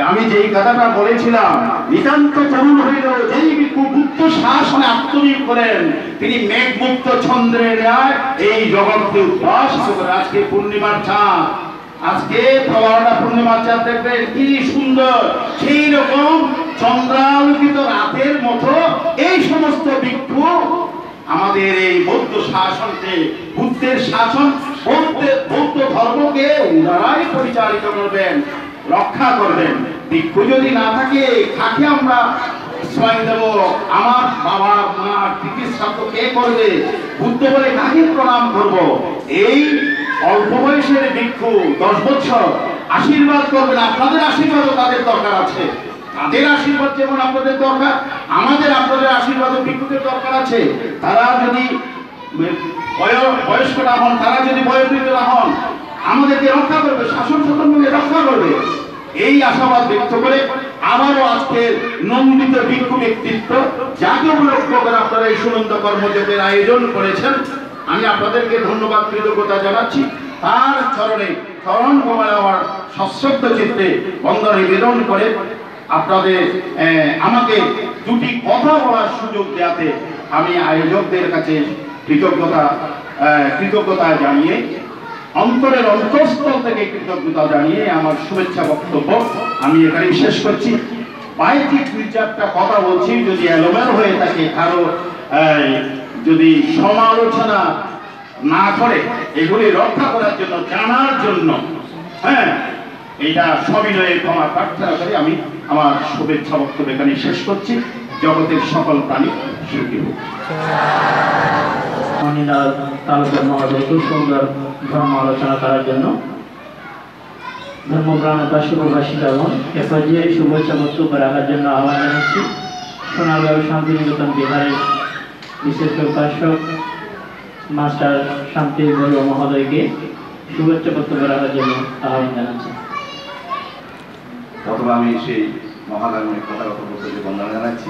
S4: আমি যেই কথাটা বলেছিলাম, নিতান্ত তরুণ হইল যেই ভিক্ষু বুদ্ধ শাসনে আত্মনিয়োগ করেন, তিনি মেঘমুক্ত চন্দ্রের ন্যায় এই জগৎকে উদ্ভাসিত করেন। আজকে পূর্ণিমার চাঁদ, আজকে প্রবাহটা পূর্ণিমার চাঁদ দেখবেন কি সুন্দর, সেই রকম চন্দ্রালোকিত রাতের মতো এই সমস্ত ভিক্ষু আমাদের এই বৌদ্ধ শাসনকে, বুদ্ধের শাসন, বৌদ্ধ ধর্মকে ওনারাই পরিচালিত করবেন, রক্ষা করবেন। ভিক্ষু যদি না থাকে, কাকে আমরা স্বয়ং দেব? আমার বাবা মার চিকিৎসা তো কে করবে? বুদ্ধ বলে কাকে প্রণাম করব? এই অল্প বয়সের ভিক্ষু 10 বছর আশীর্বাদ করবেন, আপনাদের আশীর্বাদও তাদের দরকার আছে। তাদের আশীর্বাদ যেমন আপনাদের দরকার, আমাদের আপনাদের আশীর্বাদও ভিক্ষুদের দরকার আছে। তারা যদি বয়স্ক না হন, তারা যদি বয়োবৃদ্ধ না হন, আমাদেরকে রক্ষা করবে, শাসন শাসনকে রক্ষা করবে। এই আশাবাদ ব্যক্ত করে আবারও আজকের নন্দিত ভিক্ষু ব্যক্তিত্ব, যাকে উপলক্ষ করে আপনারা এই সুনন্দ কর্মযোগের আয়োজন করেছেন, আমি আপনাদেরকে ধন্যবাদ, কৃতজ্ঞতা জানাচ্ছি। তার চরণে চরণ কমলে আমার সশ্রদ্ধ চিত্তে বন্দনা নিবেদন করে আপনাদের আমাকে দুটি কথা বলার সুযোগ দেওয়াতে আমি আয়োজকদের কাছে কৃতজ্ঞতা জানিয়ে, অন্তরের অন্তঃস্থল থেকে কৃতজ্ঞতা জানিয়ে আমার শুভেচ্ছা বক্তব্য আমি এখানেই শেষ করছি। বাইরে 2-4টা কথা বলছি, যদি এলোমেলো হয়ে থাকে, কারো যদি সমালোচনা না করে, এগুলি রক্ষা করার জন্য, জানার জন্য, হ্যাঁ, এটা সবিনয়ে ক্ষমা প্রার্থনা করে আমি আমার শুভেচ্ছা বক্তব্য এখানে শেষ করছি। জগতের সকল প্রাণী সুখী হোক।
S3: তালুকদার মহোদয়কে সুন্দর ধর্ম আলোচনা করার জন্য ধর্মপ্রাণ উপাসক উপাসিকাগণ এ পর্যায়ে শুভেচ্ছা বক্তব্য রাখার জন্য আহ্বান জানাচ্ছি সোনারগাঁও শান্তিনিকেতন বিহারের বিশেষ উপাসক মাস্টার শান্তি বড়ুয়া মহোদয়কে শুভেচ্ছা বক্তব্য রাখার জন্য আহ্বান জানাচ্ছি।
S4: প্রথমে আমি সেই মহাগামী কথাগত বক্তব্যে বন্দনা জানাচ্ছি।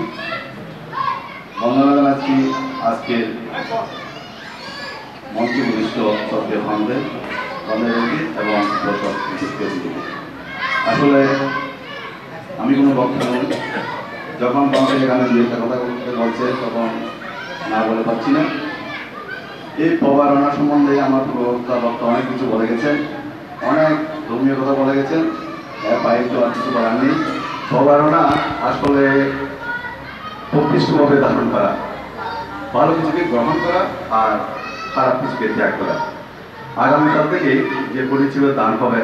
S4: বন্দনা জানাচ্ছি আজকের মঞ্চে উপবিষ্ট শ্রদ্ধেয় খন্ডের এবং দর্শক আসলে আমি কোনো বক্তা নই, যখন বন্ধে এখানে দু একটা কথা বলছে তখন না বলে পাচ্ছি না। এই প্রবারণা সম্বন্ধে আমার বক্তা অনেক কিছু বলে গেছেন, অনেক ধর্মীয় কথা বলে গেছেন, বাইরে তো আর কিছু বলার নেই। প্রবারণা আসলে প্রকৃষ্টভাবে ধারণ করা, ভালো কিছুকে গ্রহণ করা আর খারাপ কিছুকে ত্যাগ করা। আগামীকাল থেকে যে পরিচিবের দান হবে,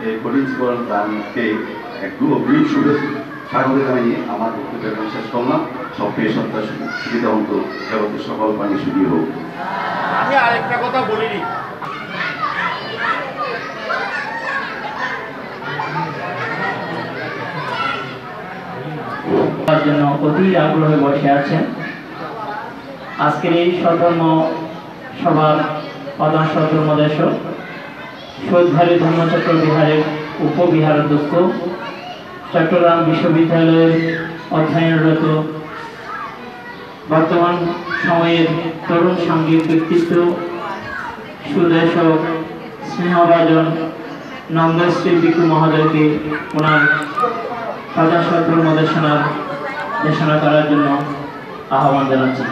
S4: এই পরিচিবর দানকে একটু অগ্রিম স্বাগত জানিয়ে আমার বক্তব্য এখন শেষ করলাম। সব পেয়ে সত্তা সুবিধা হতো জগতের সকল পানি সুখী হোক।
S6: আমি আরেকটা কথা বলিনি,
S3: জন্য অতি আগ্রহে বসে আছেন। আজকের এই সধর্ম সভার প্রধান সধর্মদেশক শহীদভারী ধর্মচক্র বিহারের উপবিহারাধ্যক্ষ, চট্টগ্রাম বিশ্ববিদ্যালয়ের অধ্যয়নরত বর্তমান সময়ের তরুণ সঙ্গীত ব্যক্তিত্ব, সুদেশক, স্নেহভাজন নন্দশ্রী বিকু মহোদয়কে ওনার প্রধান সধর্ম দেশনা করার জন্য আহ্বান জানাচ্ছি।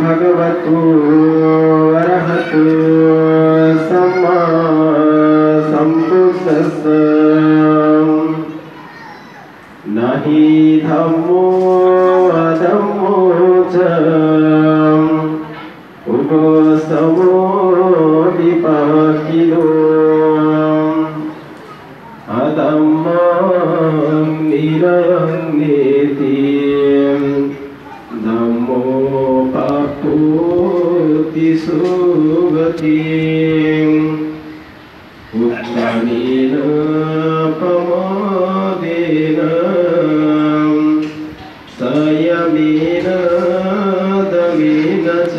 S1: ভগবতু অরহতু সম্মা সম্বুদ্ধস্স নাহি ধম্মো অধম্মো চ উভস্তমো বিপাকিনো অধম্মং নিরয়ং নীতি ধম্মো পাপোতি সুগতিং উত্তানেন প্রমোদেন সংযমেন দমেন চ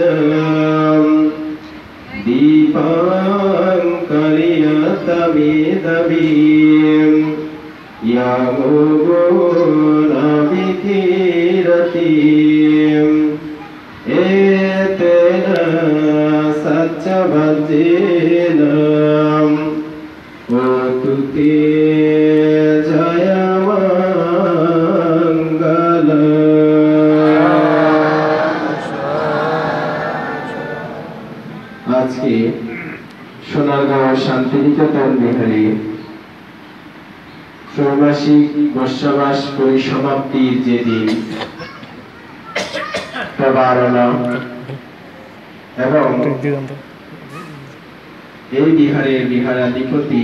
S1: দীপং করিয়তমেদবিং ইয়াগো নাবিকিরতি এতেন সচ্চবদ্ধেন ওতুতে জয়মঙ্গল। আজকে সোনারগাঁও শান্তিনিকেতন বিহারে ষোড়মাসিক বর্ষাবাস পরিসমাপ্তির যে দিন, প্রবারণা এবং এই বিহারের বিহারাধিপতি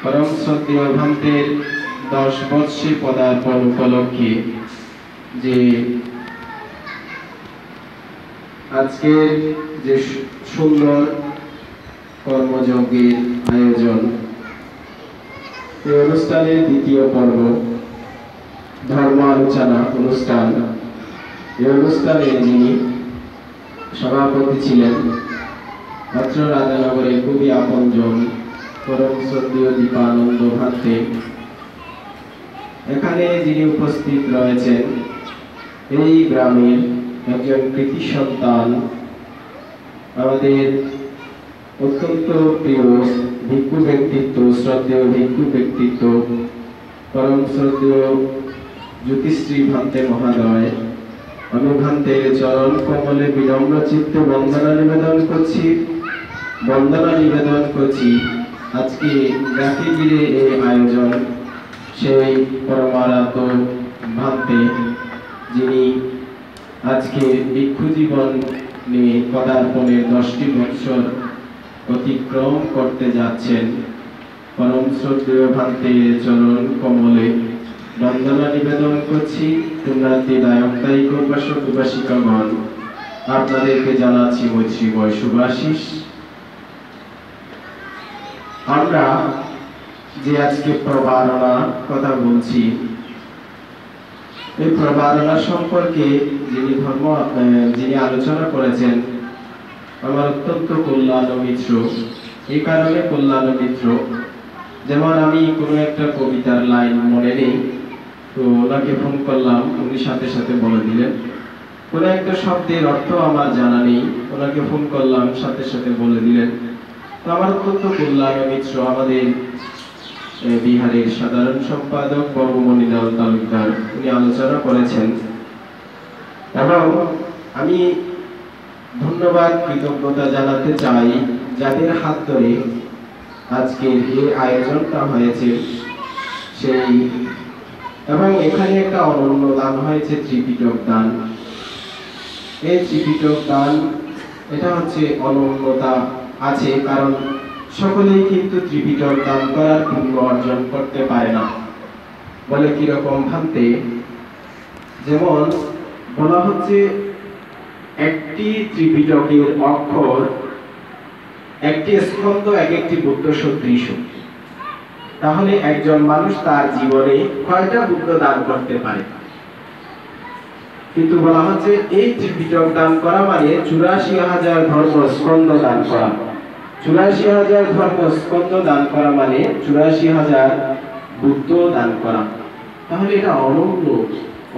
S1: পরম শ্রদ্ধেয় ভন্তের 10 বর্ষে পদার্পণ উপলক্ষে যে আজকের যে সুন্দর কর্মযজ্ঞের আয়োজন, এই অনুষ্ঠানের দ্বিতীয় পর্ব ধর্ম আলোচনা অনুষ্ঠান। এই অনুষ্ঠানে যিনি সভাপতি ছিলেন অত্র রাজানগরের খুবই আপনজন পরম শ্রদ্ধেয় দীপানন্দ ভান্তে। এখানে যিনি উপস্থিত রয়েছেন এই গ্রামের একজন কৃতি সন্তান, আমাদের অত্যন্ত প্রিয় ভিক্ষু ব্যক্তিত্ব, শ্রদ্ধেয় ভিক্ষু ব্যক্তিত্ব পরম শ্রদ্ধেয় জ্যোতিশ্রী ভান্তে মহোদয়। আমি ভান্তের চরণ কমলে বিনম্র চিত্তে বন্দনা নিবেদন করছি। আজকে যাকে ঘিরে এই আয়োজন, সেই পরমারাধ্য ভান্তে যিনি আজকে ভিক্ষু জীবন নিয়ে পদার্পণের 10টি বৎসর অতিক্রম করতে যাচ্ছেন। পরম শ্রদ্ধেয় ভান্তের চরণ কমলে বন্দনা নিবেদন করছি। পুণ্যার্থী দায়ক দায়িক উপাসক উপাসিকাগণ, আপনাদেরকে জানাচ্ছি মৈত্রীময় শুভাশিস। আমরা যে আজকে প্রবারণা কথা বলছি, এই প্রবারণা সম্পর্কে যিনি আলোচনা করেছেন আমার অত্যন্ত কল্যাণ মিত্র। এই কারণে কল্যাণ মিত্র, যেমন আমি কোনো একটা কবিতার লাইন মনে নেই, তো ওনাকে ফোন করলাম, উনি সাথে সাথে বলে দিলেন। কোনো একটা শব্দের অর্থ আমার জানা নেই, ওনাকে ফোন করলাম, সাথে সাথে বলে দিলেন। তো আমার অত্যন্ত কল্যাণ মিত্র আমাদের বিহারের সাধারণ সম্পাদক বর্গমণিলাল তালুকদার, উনি আলোচনা করেছেন এবং আমি ধন্যবাদ কৃতজ্ঞতা জানাতে চাই যাদের হাত ধরে আজকের এই আয়োজনটা হয়েছে সেই, এবং এখানে একটা অনন্য দান হয়েছে ত্রিপিটক দান। এই ত্রিপিটক দান এটা হচ্ছে অনন্যতা আছে, কারণ সকলেই কিন্তু ত্রিপিটক দান করার পুণ্য অর্জন করতে পারে না। বলে কিরকম ভাবতে, যেমন বলা হচ্ছে একটি ত্রিপিটকের অক্ষর একটি স্কন্ধ এক একটি বুদ্ধ সদৃশ। তাহলে একজন মানুষ তার জীবনে কয়টা বুদ্ধ দান করতে পারে? কিন্তু বলা হচ্ছে এই ত্রিপিটক দান করা মানে ৮৪,০০০ ধর্ম স্কন্ধ দান করা। ৮৪,০০০ ধর্ম স্কন্ধ দান করা মানে ৮৪,০০০ বুদ্ধ দান করা। তাহলে এটা অনন্য,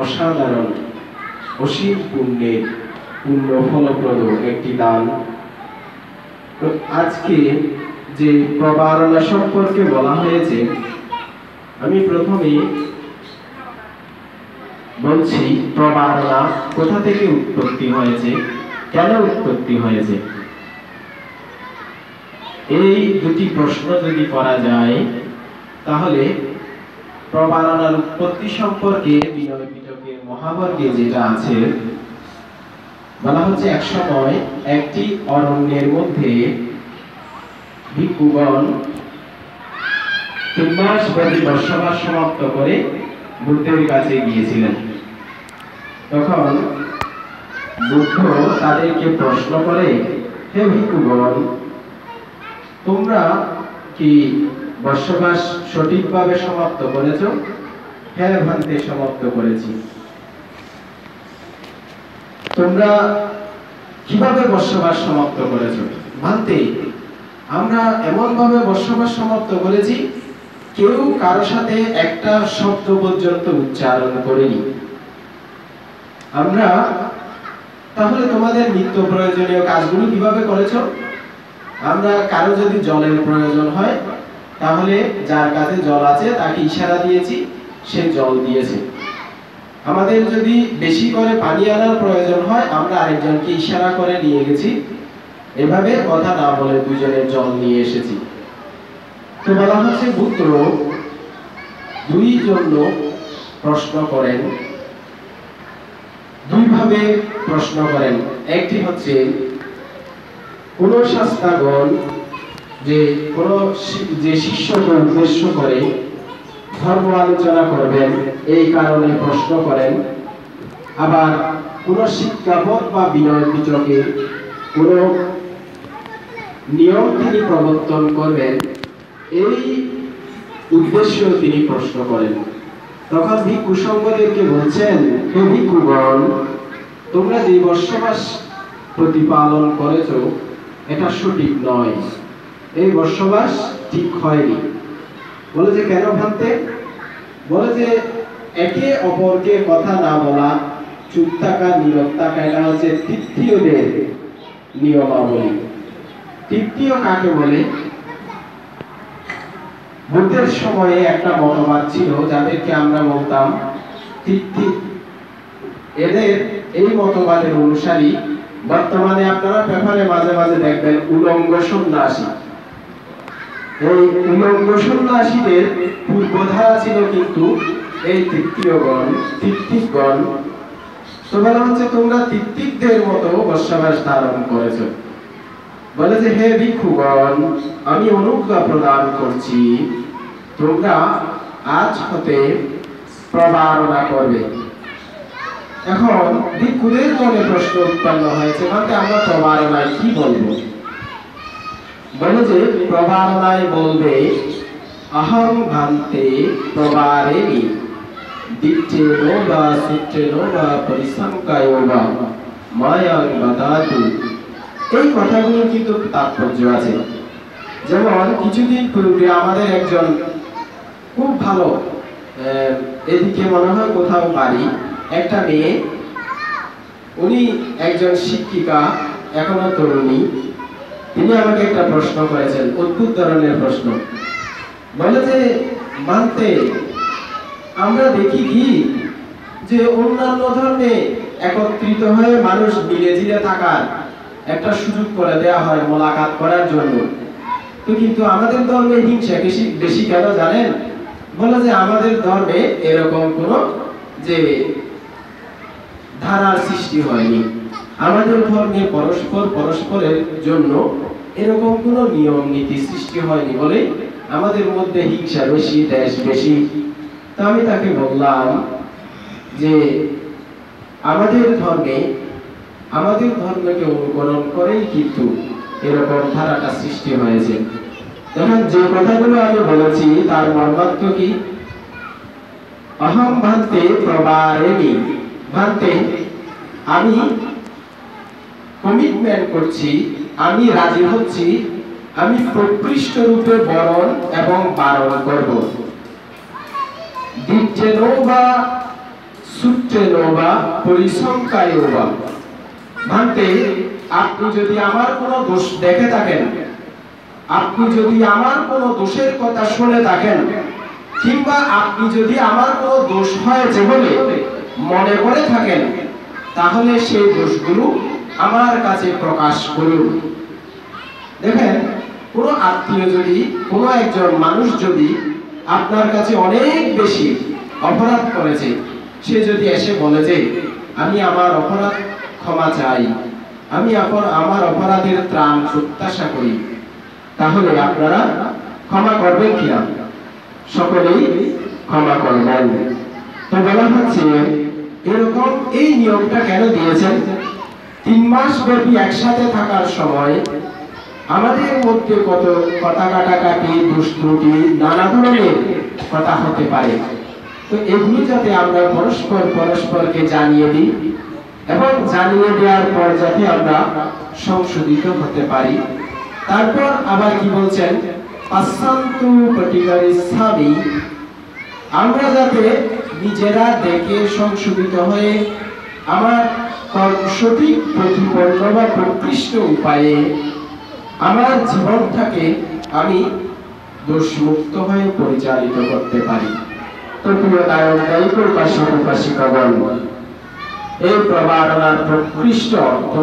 S1: অসাধারণ, অসীম পুণ্যের পুণ্য ফলপ্রদ একটি দান। তো আজকে যে প্রবারণা সম্পর্কে বলা হয়েছে, আমি প্রথমে বলছি প্রবারণা কোথা থেকে উৎপত্তি হয়েছে, কেন উৎপত্তি হয়েছে। এই দুটি প্রশ্ন যদি করা যায় তাহলে প্রবারণার উৎপত্তি সম্পর্কে বিনয় পিটকের মহাবর্গে যেটা আছে, বলা হচ্ছে এক সময় একটি অরণ্যের মধ্যে ভিক্ষুগণ ৩ মাস ব্যাপী বসবাস সমাপ্ত করে বুদ্ধের কাছে গিয়েছিলেন। তখন বুদ্ধ তাদেরকে প্রশ্ন করে, হে ভিক্ষুগণ, তোমরা কি বসবাস সঠিকভাবে সমাপ্ত করেছ? হ্যাঁ ভান্তে, সমাপ্ত করেছি। তোমরা কিভাবে বসবাস সমাপ্ত করেছো? ভান্তে, আমরা এমন ভাবে বসবাস সমাপ্ত করেছি কেউ কারো সাথে একটা শব্দ পর্যন্ত উচ্চারণ করেনি আমরা। তাহলে তোমাদের নিত্য প্রয়োজনীয় কাজগুলো কিভাবে করেছো? আমরা কারো যদি জলের প্রয়োজন হয় তাহলে যার কাছে জল আছে তাকে ইশারা দিয়েছি, সে জল দিয়েছে। আমাদের যদি বেশি করে পানি আনার প্রয়োজন হয় আমরা আরেকজনকে ইশারা করে নিয়ে গেছি, এভাবে কথা না বলে দুজনের জল নিয়ে এসেছি। তো বলা হচ্ছে বুদ্ধ দুইজন লোক প্রশ্ন করেন, দুইভাবে প্রশ্ন করেন। একটি হচ্ছে কোন শাস্ত্রগণ যে শিষ্যকে উদ্দেশ্য করে ধর্ম আলোচনা করবেন এই কারণে প্রশ্ন করেন। আবার কোন শিক্ষাপদ বা বিনয় পিটকের কোন নিয়ম তিনি প্রবর্তন করবেন এই উদ্দেশ্য তিনি প্রশ্ন করেন। তখন ভিক্ষু সঙ্গদেরকে বলছেন, হে ভিক্ষুগণ, তোমরা যে বসবাস প্রতিপালন করেছ এটা সঠিক নয়, এই বসবাস ঠিক হয়নি। বলে যে কেন ভাবতে? বলে যে একে অপরকে কথা না বলা, চুপ থাকা, নীরব থাকা, এটা হচ্ছে তৃতীয়দের নিয়মাবলী। তৃতীয় কাকে বলে? বুদ্ধের সময়ে একটা মতবাদ ছিল যাদেরকে আমরা বলতাম তৃতীয়। এদের এই মতবাদের অনুসারী বর্তমানে আপনারা পেপারে মাঝে মাঝে দেখবেন উলঙ্গ সন্ন্যাসী। এই উলঙ্গ সন্ন্যাসীদের পূর্বধারা ছিল কিন্তু এই তৃতীয়গণ, তৃত্বিকগণ। তো বলা হচ্ছে তোমরা তৃত্বিকদের মতো বসবাস ধারণ করেছ। বলে যে হে ভিক্ষুগণ, আমি অনুজ্ঞা প্রদান করছি, তোমরা আজ হতে প্রবারণা করবে। এখন ভিক্ষুদের মনে প্রশ্ন উৎপন্ন হয়েছে, মানে আমরা প্রবারণায় কি বলবো? বলে যে প্রবারণায় বলবে অহং ভান্তে প্রবারেণি দিচ্ছেন বা সূত্রেন বা পরিসংখ্যায় বা মায়াং বাদাতু। এই কথাগুলো কিন্তু তাৎপর্য আছে। যেমন কিছুদিন পূর্বে আমাদের একজন খুব ভালো, এদিকে মনে হয় কোথাও বাড়ি, একটা মেয়ে, উনি একজন শিক্ষিকা, এখনো তরুণী, তিনি আমাকে একটা প্রশ্ন করেছেন, অদ্ভুত ধরনের প্রশ্ন। বলে যে মানতে আমরা দেখি কি যে অন্যান্য ধর্মে একত্রিত হয়ে মানুষ মিলে জিলে থাকার একটা সুযোগ করে দেওয়া হয় মোলাকাত করার জন্য, তো কিন্তু আমাদের ধর্মে হিংসা বেশি কেন জানেন? বলে যে আমাদের ধর্মে এরকম কোন যে ধারার সৃষ্টি হয়নি, আমাদের ধর্মে পরস্পরের জন্য এরকম কোন নিয়ম নীতি সৃষ্টি হয়নি বলে আমাদের মধ্যে হিংসা বেশি, দেশ বেশি। তো আমি তাকে বললাম যে আমাদের ধর্মকে অনুকরণ করেই কিন্তু এরকম ধারাটা সৃষ্টি হয়েছে। দেখেন যে কথাগুলো আমি বলেছি তার মর্মার্থ কি? অহং ভান্তে প্রবারেণি, ভান্তে আমি কমিটমেন্ট করছি, আমি রাজি হচ্ছি, আমি প্রকৃষ্ট রূপে বরণ এবং বারণ করব। দিচ্ছেন বা সূত্রেন বা পরিসংখ্যায় বা, ভান্তে আপনি যদি আমার কোনো দোষ দেখে থাকেন, আপনি যদি আমার কোনো দোষের কথা শুনে থাকেন, কিংবা আপনি যদি আমার কোনো দোষ হয়েছে বলে মনে করে থাকেন, তাহলে সেই দোষগুলো আমার কাছে প্রকাশ করুন। দেখেন, কোনো আত্মীয় যদি, কোনো একজন মানুষ যদি আপনার কাছে অনেক বেশি অপরাধ করেছে, সে যদি এসে বলে যে আমি আমার অপরাধ ক্ষমা চাই, আমি আমার অপরাধের ত্রাণ প্রত্যাশা করি, তাহলে আপনারা ক্ষমা করবেন কিনা? সকলেই ক্ষমা করবেন। তো বলা হচ্ছে এরকম এই নিয়মটা কেন দিয়েছেন? 3 মাস ব্যাপী একসাথে থাকার সময় আমাদের মধ্যে কত কথা কাটাকাটি, দুষ্ত্রুটি, নানা ধরনের কথা হতে পারে। তো এগুলো যাতে আমরা পরস্পরকে জানিয়ে দিই এবং জানিয়ে দেওয়ার পর যাতে আমরা সংশোধিত হতে পারি। তারপর আবার কি বলছেন? পাশ্চান্তু পটিকারিস্থামি, আমরা যাতে নিজেরা দেখে সংশোধিত হয়ে আমার সঠিক প্রতিপন্ন বা প্রকৃষ্ট উপায়ে আমার জীবনটাকে আমি দোষমুক্ত হয়ে পরিচালিত করতে পারি। তো প্রিয় দায়ক উপাসক উপাসিকাগণ, এই প্রবারণার প্রকৃষ্ট অর্থ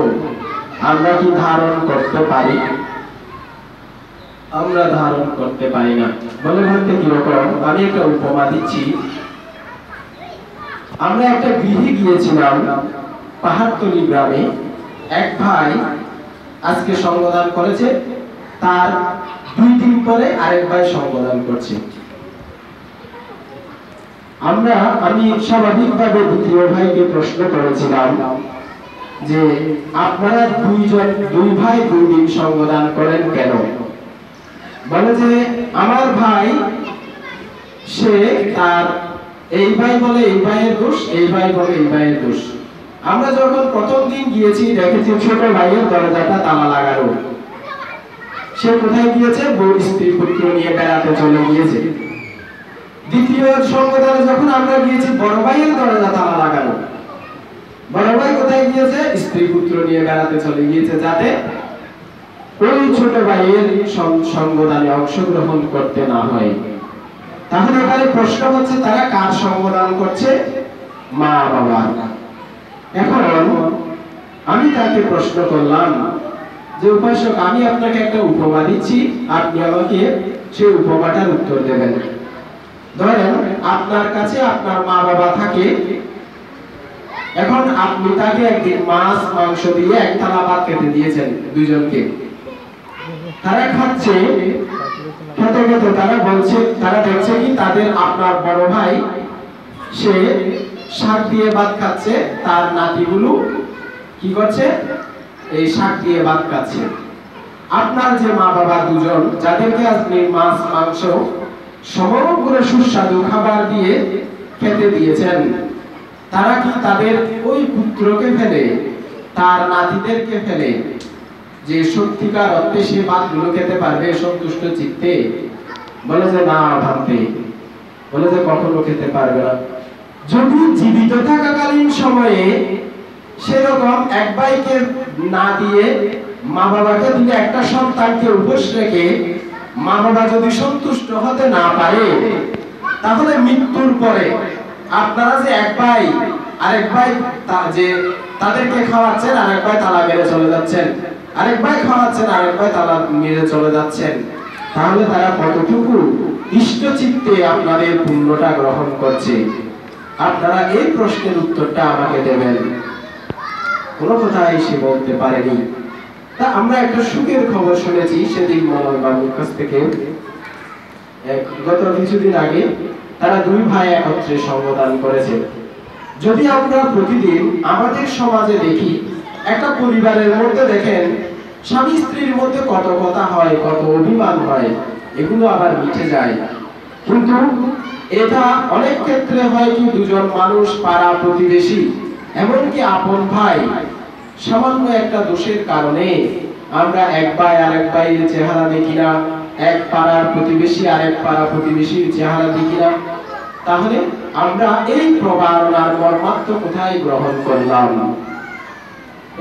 S1: আমরা কি ধারণ করতে পারি? আমরা ধারণ করতে পারি না। বলে বলতে কিরকম? আমি একটা উপমা দিচ্ছি। আমরা একটা গৃহে গিয়েছিলাম পাহাড়তলি গ্রামে। এক ভাই আজকে সঙ্গদান করেছে, তার 2 দিন পরে আরেক ভাই সঙ্গদান করছে। আমি স্বাভাবিকভাবে দ্বিতীয় ভাইকে প্রশ্ন করেছিলাম যে আপনারা 2 ভাই 2 দিন সঙ্গদান করেন কেন? বলে যে আমার ভাই, সে তার এই ভাই বলে এই ভাইয়ের দোষ, এই ভাই বলে এই ভাইয়ের দোষ। আমরা যখন প্রথম দিন গিয়েছি দেখেছি ছোট ভাইয়ের দরজাটা তালা লাগানো। সে কোথায় গিয়েছে? বউ স্ত্রী পুত্র নিয়ে বেড়াতে চলে গিয়েছে। দ্বিতীয় সঙ্গদানে যখন আমরা গিয়েছি বড় ভাইয়ের দরজা তালা লাগানো। বড় ভাই কোথায় গিয়েছে? স্ত্রী পুত্র নিয়ে বেড়াতে চলে গিয়েছে, যাতে ওই ছোট ভাইয়ের সঙ্গদানে অংশগ্রহণ করতে না হয়। তাহলে এখানে প্রশ্ন হচ্ছে তারা কার সঙ্গদান করছে? মা বাবা। এখন আমি তাকে প্রশ্ন করলাম যে উপাসক, আমি আপনাকে একটা উপমা দিচ্ছি, আপনি আমাকে সেই উপমাটার উত্তর দেবেন। ধরেন আপনার কাছে আপনার মা বাবা থাকে, এখন আপনি তাকে একদিন মাছ মাংস দিয়ে এক থালা ভাত খেতে দিয়েছেন দুইজনকে। তারা খাচ্ছে, খেতে খেতে তারা বলছে, তারা দেখছে কি তাদের আপনার বড় ভাই সে শাক দিয়ে ভাত খাচ্ছে, তার নাতিগুলো কি করছে? এই শাক দিয়ে ভাত খাচ্ছে। আপনার যে মা বাবা দুজন, যাদেরকে আপনি মাছ মাংস সমগ্র সুস্বাদু খাবার দিয়ে খেতে দিয়েছেন, তারা কি তাদের ওই পুত্রকে ফেলে, তার নাতিদেরকে ফেলে যে সত্যিকার অর্থে সে ভাতগুলো খেতে পারবে সন্তুষ্ট চিত্তে? বলে যে না ভাবতে, বলে যে কখনো খেতে পারবে না। যদি জীবিত থাকাকালীন সময়ে সেরকম এক ভাইকে না দিয়ে মা বাবাকে দিলে, একটা সন্তানকে উপোস রেখে মা বাবা যদি সন্তুষ্ট হতে না পারে, তাহলে মৃত্যুর পরে আপনারা যে এক ভাই আরেক ভাই যে তাদেরকে খাওয়াচ্ছেন, আরেক ভাই তালা মেরে চলে যাচ্ছেন, আরেক ভাই খাওয়াচ্ছেন, আরেক ভাই তালা মেরে চলে যাচ্ছেন, তাহলে তারা কতটুকু ইষ্টচিত্তে আপনাদের পুণ্যটা গ্রহণ করছে? আপনারা এই প্রশ্নের উত্তরটা আমাকে দেবেন। কোনো কথা এসে বলতে পারেনি। তা আমরা একটা সুখের খবর শুনেছি সেদিন মলয় বাবুর কাছ থেকে। গত কিছুদিন আগে তারা দুই ভাই একত্রে সঙ্গদান করেছে। যদি আমরা প্রতিদিন আমাদের সমাজে দেখি, একটা পরিবারের মধ্যে দেখেন স্বামী স্ত্রীর মধ্যে কত কথা হয়, কত অভিমান হয়, এগুলো আবার মিটে যায়। কিন্তু এটা অনেক ক্ষেত্রে হয় কি, দুজন মানুষ, পাড়া প্রতিবেশী, এমনকি আপন ভাই, সামান্য একটা দোষের কারণে আমরা এক ভাই আরেক ভাইয়ের চেহারা দেখি না, এক পাড়ার প্রতিবেশী আরেক পাড়া প্রতিবেশীর চেহারা দেখি না। তাহলে আমরা এই প্রবারণার মর্মার্থ কোথায় গ্রহণ করলাম?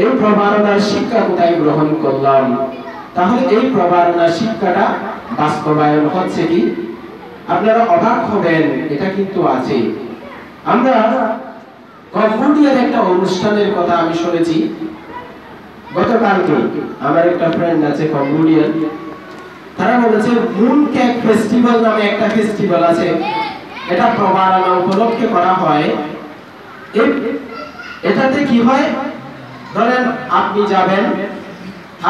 S1: এই প্রবারণার শিক্ষা কোথায় গ্রহণ করলাম? তাহলে এই প্রবারণার শিক্ষাটা বাস্তবায়ন হচ্ছে কি? আপনারা অবাক হবেন, এটা কিন্তু আছে। আমরা কম্বোডিয়ার একটা অনুষ্ঠানের কথা আমি শুনেছি গতকালকে। আমার একটা ফ্রেন্ড আছে কম্বোডিয়ান, তারা বলেছে মুন কেক ফেস্টিভ্যাল নামে একটা ফেস্টিভ্যাল আছে, এটা প্রবারণা উপলক্ষে করা হয়। এটাতে কি হয়, ধরেন আপনি যাবেন,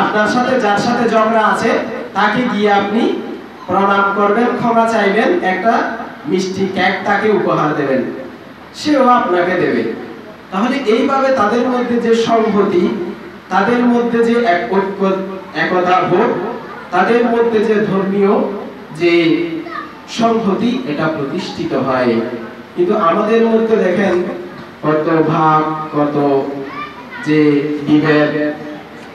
S1: আপনার সাথে যার সাথে ঝগড়া আছে তাকে গিয়ে আপনি প্রণাম করবেন, ক্ষমা চাইবেন, একটা মিষ্টি কেক তাকে উপহার দেবেন, সেও আপনাকে দেবে। তাহলে এইভাবে তাদের মধ্যে যে সংহতি, তাদের মধ্যে যে একতা বোধ, তাদের মধ্যে যে ধর্মীয় যে সংহতি, এটা প্রতিষ্ঠিত হয়। কিন্তু আমাদের মধ্যে দেখেন কত ভাগ, কত যে বিভেদ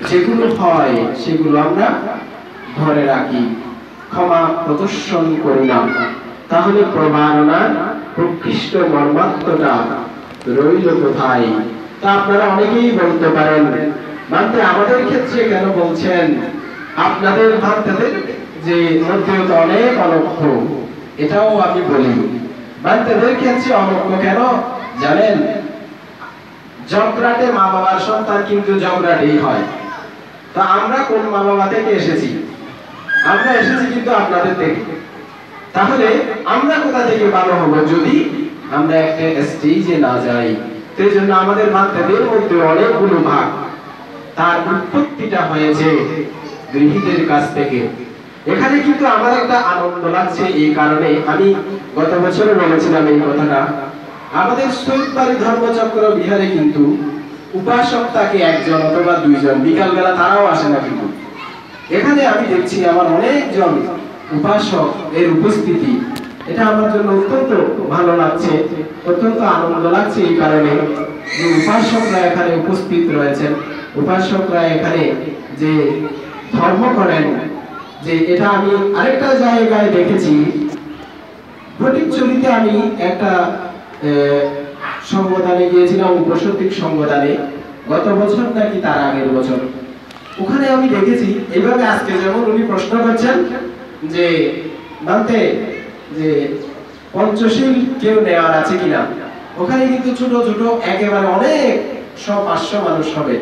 S1: যেগুলো হয়, সেগুলো আমরা ধরে রাখি, ক্ষমা প্রদর্শন করি না। তাহলে প্রবারণার প্রকৃষ্ট মর্মার্থটা রইল কোথায়? তা আপনারা অনেকেই বলতে পারেন, মানতে আমাদের ক্ষেত্রে কেন বলছেন? আপনাদের ভান্তেদের যে মধ্যেও তো অনেক অনক্ষ, এটাও আমি বলি। ভান্তেদের ক্ষেত্রে অনক্ষ কেন জানেন? ঝগড়াটে মা বাবার সন্তান কিন্তু ঝগড়াটেই হয়। তা আমরা কোন মা বাবা থেকে এসেছি? আমরা এসেছি কিন্তু আপনাদের থেকে। তাহলে আমরা কোথা থেকে ভালো হবো যদি আমরা একটা স্টেজে না যাই? সেই জন্য আমাদের ভান্তেদের মধ্যে অনেকগুলো ভাগ, তার উৎপত্তিটা হয়েছে গৃহীদের কাছ থেকে। এখানে কিন্তু আমার একটা আনন্দ লাগছে এই কারণে, আমি গত বছরে বলেছিলাম এই কথাটা, আমাদের সৈয়দবাড়ি ধর্মচক্র বিহারে কিন্তু উপাসক থাকে একজন অথবা দুইজন, বিকালবেলা তারাও আসে না। কিন্তু এখানে আমি দেখছি আমার অনেকজন উপাসক এর উপস্থিতি, এটা আমার জন্য অত্যন্ত ভালো লাগছে, অত্যন্ত আনন্দ লাগছে এই কারণে যে উপাসকরা এখানে উপস্থিত রয়েছেন, উপাসকরা এখানে যে ধর্ম করেন। যে এটা আমি আরেকটা জায়গায় দেখেছি, ফটিকছড়িতে আমি একটা সংগদানে গিয়েছিলাম, উপসর্তিক সংগদানে, গত বছর নাকি তার আগের বছর। ওখানে আমি দেখেছি এইভাবে, আজকে যেমন উনি প্রশ্ন করছেন যে মানতে যে পঞ্চশীল কেউ নেওয়ার আছে কিনা, ওখানে কিন্তু ছোট ছোট একেবারে অনেক 100-500 মানুষ হবে।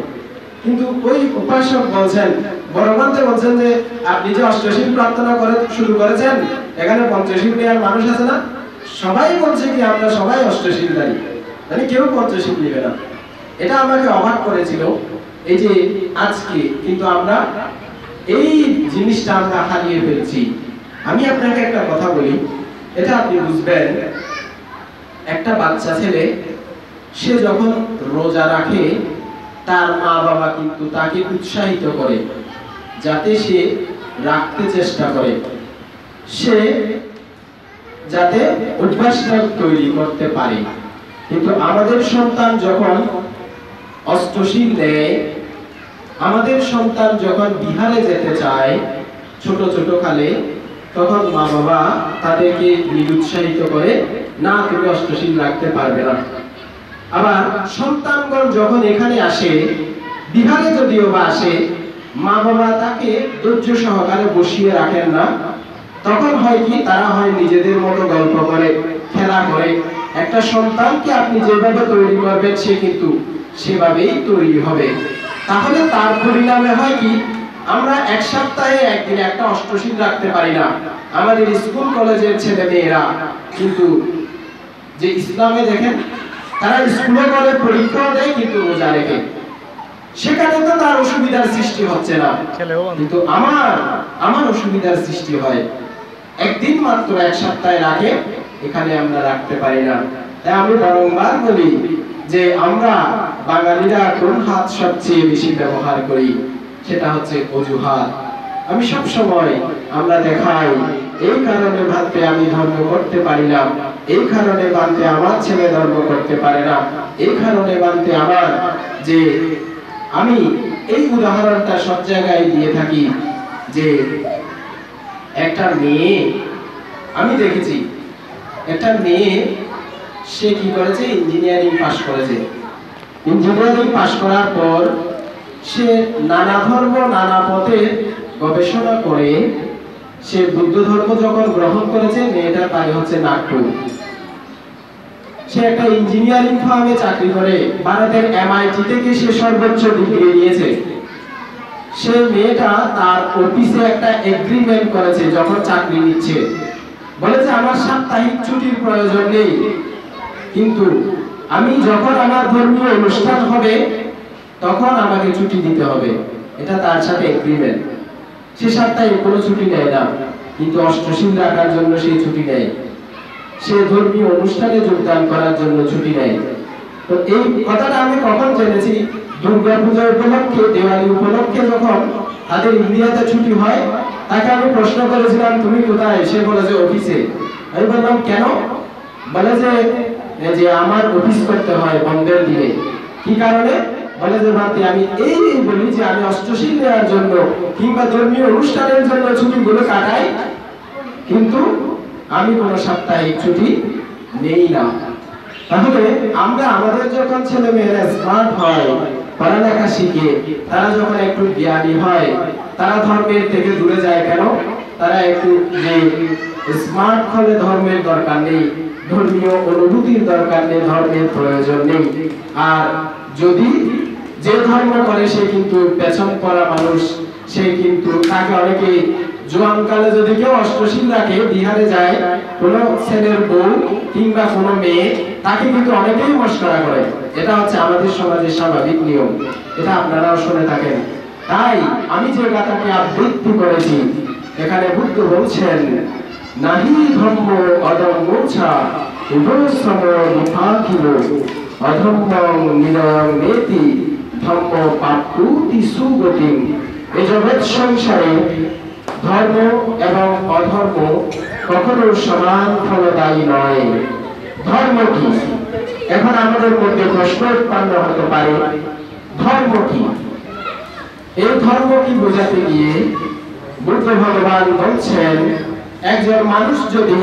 S1: কিন্তু ওই উপাসক বলছেন, বড় মানতে বলছেন যে আপনি যে অষ্টশীল প্রার্থনা করে শুরু করেছেন, এখানে পঞ্চশীল নেওয়ার মানুষ আছে না? সবাই বলছে কি আমরা সবাই অষ্টশীলধারী, মানে কেউ পঞ্চশীল নেবে না। এটা আমাকে অবাক করেছিল এই যে আজকে কিন্তু আমরা এই জিনিসটা আমরা হারিয়ে ফেলছি। আমি আপনাকে একটা কথা বলি, এটা আপনি বুঝবেন। একটা বাচ্চা ছেলে সে যখন রোজা রাখে তার মা বাবা কিন্তু তাকে উৎসাহিত করে যাতে সে রাখতে চেষ্টা করে, সে যাতে অভ্যাসটা তৈরি করতে পারে। কিন্তু আমাদের সন্তান যখন অষ্টশীল নেয়, আমাদের সন্তান যখন বিহারে যেতে চায় ছোট ছোট কালে, তখন মা বাবা তাদেরকে নিরুৎসাহিত করে, না তুমি অষ্টশীল রাখতে পারবে না। আবার সন্তানগণ যখন এখানে আসে, বিহারে যদিও বা আসে, মা বাবা তাকে ধৈর্য সহকারে বসিয়ে রাখেন না। তখন হয় কি, তারা হয় নিজেদের মতো গল্প করে, খেলা করে। একটা সন্তানকে আপনি যেভাবে তৈরি করবেন সে কিন্তু সেভাবেই তৈরি হবে। তাহলে তার পরিণামে হয় কি, আমরা এক সপ্তাহে একদিন একটা অষ্টশীল রাখতে পারি না। আমাদের স্কুল কলেজের ছেলে মেয়েরা কিন্তু যে ইসলামে দেখেন, তারা স্কুলে করে পরীক্ষাও দেয় কিন্তু রোজা রেখে, সেখানে তো তার অসুবিধার সৃষ্টি হচ্ছে না, কিন্তু আমার অসুবিধার সৃষ্টি হয়। একদিন মাত্র এক সপ্তাহে রাখে, এখানে আমরা রাখতে পারি না। তাই আমি বারংবার বলি যে আমরা বাঙালিরা কোন হাত সবচেয়ে বেশি ব্যবহার করি, সেটা হচ্ছে অজুহাত। আমি সব সময় আমরা দেখাই, এই কারণে ভাবতে আমি ধর্ম করতে পারি না, এই কারণে মানতে আমার ছেলে ধর্ম করতে পারে না, এই কারণে মানতে আমার যে, আমি এই উদাহরণটা সব জায়গায় দিয়ে থাকি যে একটা মেয়ে, আমি দেখেছি একটা মেয়ে, সে কি করেছে, ইঞ্জিনিয়ারিং পাশ করেছে। ইঞ্জিনিয়ারিং পাশ করার পর সে নানা ধর্ম নানা পথে গবেষণা করে সে বুদ্ধ ধর্ম যখন গ্রহণ করেছে, মেয়েটার বাড়ি হচ্ছে নাগপুর। সে একটা ইঞ্জিনিয়ারিং ফার্মে চাকরি করে, ভারতের MIT থেকে সে সর্বোচ্চ ডিগ্রি নিয়েছে। সে মেয়েটা তার অফিসে একটা এগ্রিমেন্ট করেছে, যখন চাকরি নিচ্ছে বলেছে আমার সাপ্তাহিক ছুটির প্রয়োজন নেই, কিন্তু আমি যখন আমার ধর্মীয় অনুষ্ঠান হবে তখন আমাকে ছুটি দিতে হবে। এটা তার সাথে এগ্রিমেন্ট। সে সাপ্তাহিক কোনো ছুটি নেয় না, কিন্তু অষ্টশীল রাখার জন্য সে ছুটি নেয়, সে ধর্মীয় অনুষ্ঠানে যোগদান করার জন্য ছুটি নেয়। তো এই কথাটা আমি কখন জেনেছি, দুর্গা পূজা উপলক্ষে, দিওয়ালি উপলক্ষে যখন তাদের ইন্ডিয়াতে ছুটি হয়, তাকে আমি প্রশ্ন করেছিলাম তুমি কোথায়, সে বলে যে অফিসে। আমি বললাম কেন, বলে যে আমার অফিস করতে হয় বন্ধের দিনে। কি কারণে, বলে যে ভাবতে আমি এই বলি যে আমি অষ্টশীল নেওয়ার জন্য কিংবা ধর্মীয় অনুষ্ঠানের জন্য ছুটিগুলো কাটাই, কিন্তু আমি কোনো সাপ্তাহিক ছুটি নেই না। তাহলে আমরা আমাদের যখন ছেলে মেয়েরা স্মার্ট হয়, পড়ালেখা শিখে, তারা যখন একটু জ্ঞানী হয়, তারা ধর্মের থেকে দূরে যায় কেন, তারা একটু যে স্মার্ট হলে ধর্মের দরকার নেই, ধর্মীয় অনুভূতির দরকার নেই, ধর্মের প্রয়োজন নেই। আর যদি যে ধর্ম করে সে কিন্তু পেছন পড়া মানুষ, সে কিন্তু তাকে অনেকে জোয়ানকালে যদি কেউ অষ্টশীল রাখে, বিহারে যায় কোনো ছেলের বউ কিংবা কোনো মেয়ে, তাকে কিন্তু অনেকেই মস্করা করে। এটা হচ্ছে আমাদের সমাজের স্বাভাবিক নিয়ম, এটা আপনারাও শুনে থাকেন। তাই আমি যে কথাটি আবৃত্তি করেছি, এখানে বুদ্ধ বলছেন নাহি ধর্ম অধম্মোচ্ছা উভয়সম নিপাখিব অধম্মং নিরয়ং নেতি ধর্ম প্রাপ্তি সুগতিং। এই জগৎ সংসারে ধর্ম এবং অধর্ম কখনো সমান ফলদায়ী নয়। ধর্ম কি, এখন আমাদের মধ্যে প্রশ্ন উৎপন্ন হতে পারে, ধর্ম কি? এই ধর্ম কি বোঝাতে গিয়ে বুদ্ধ ভগবান বলছেন, একজন মানুষ যদি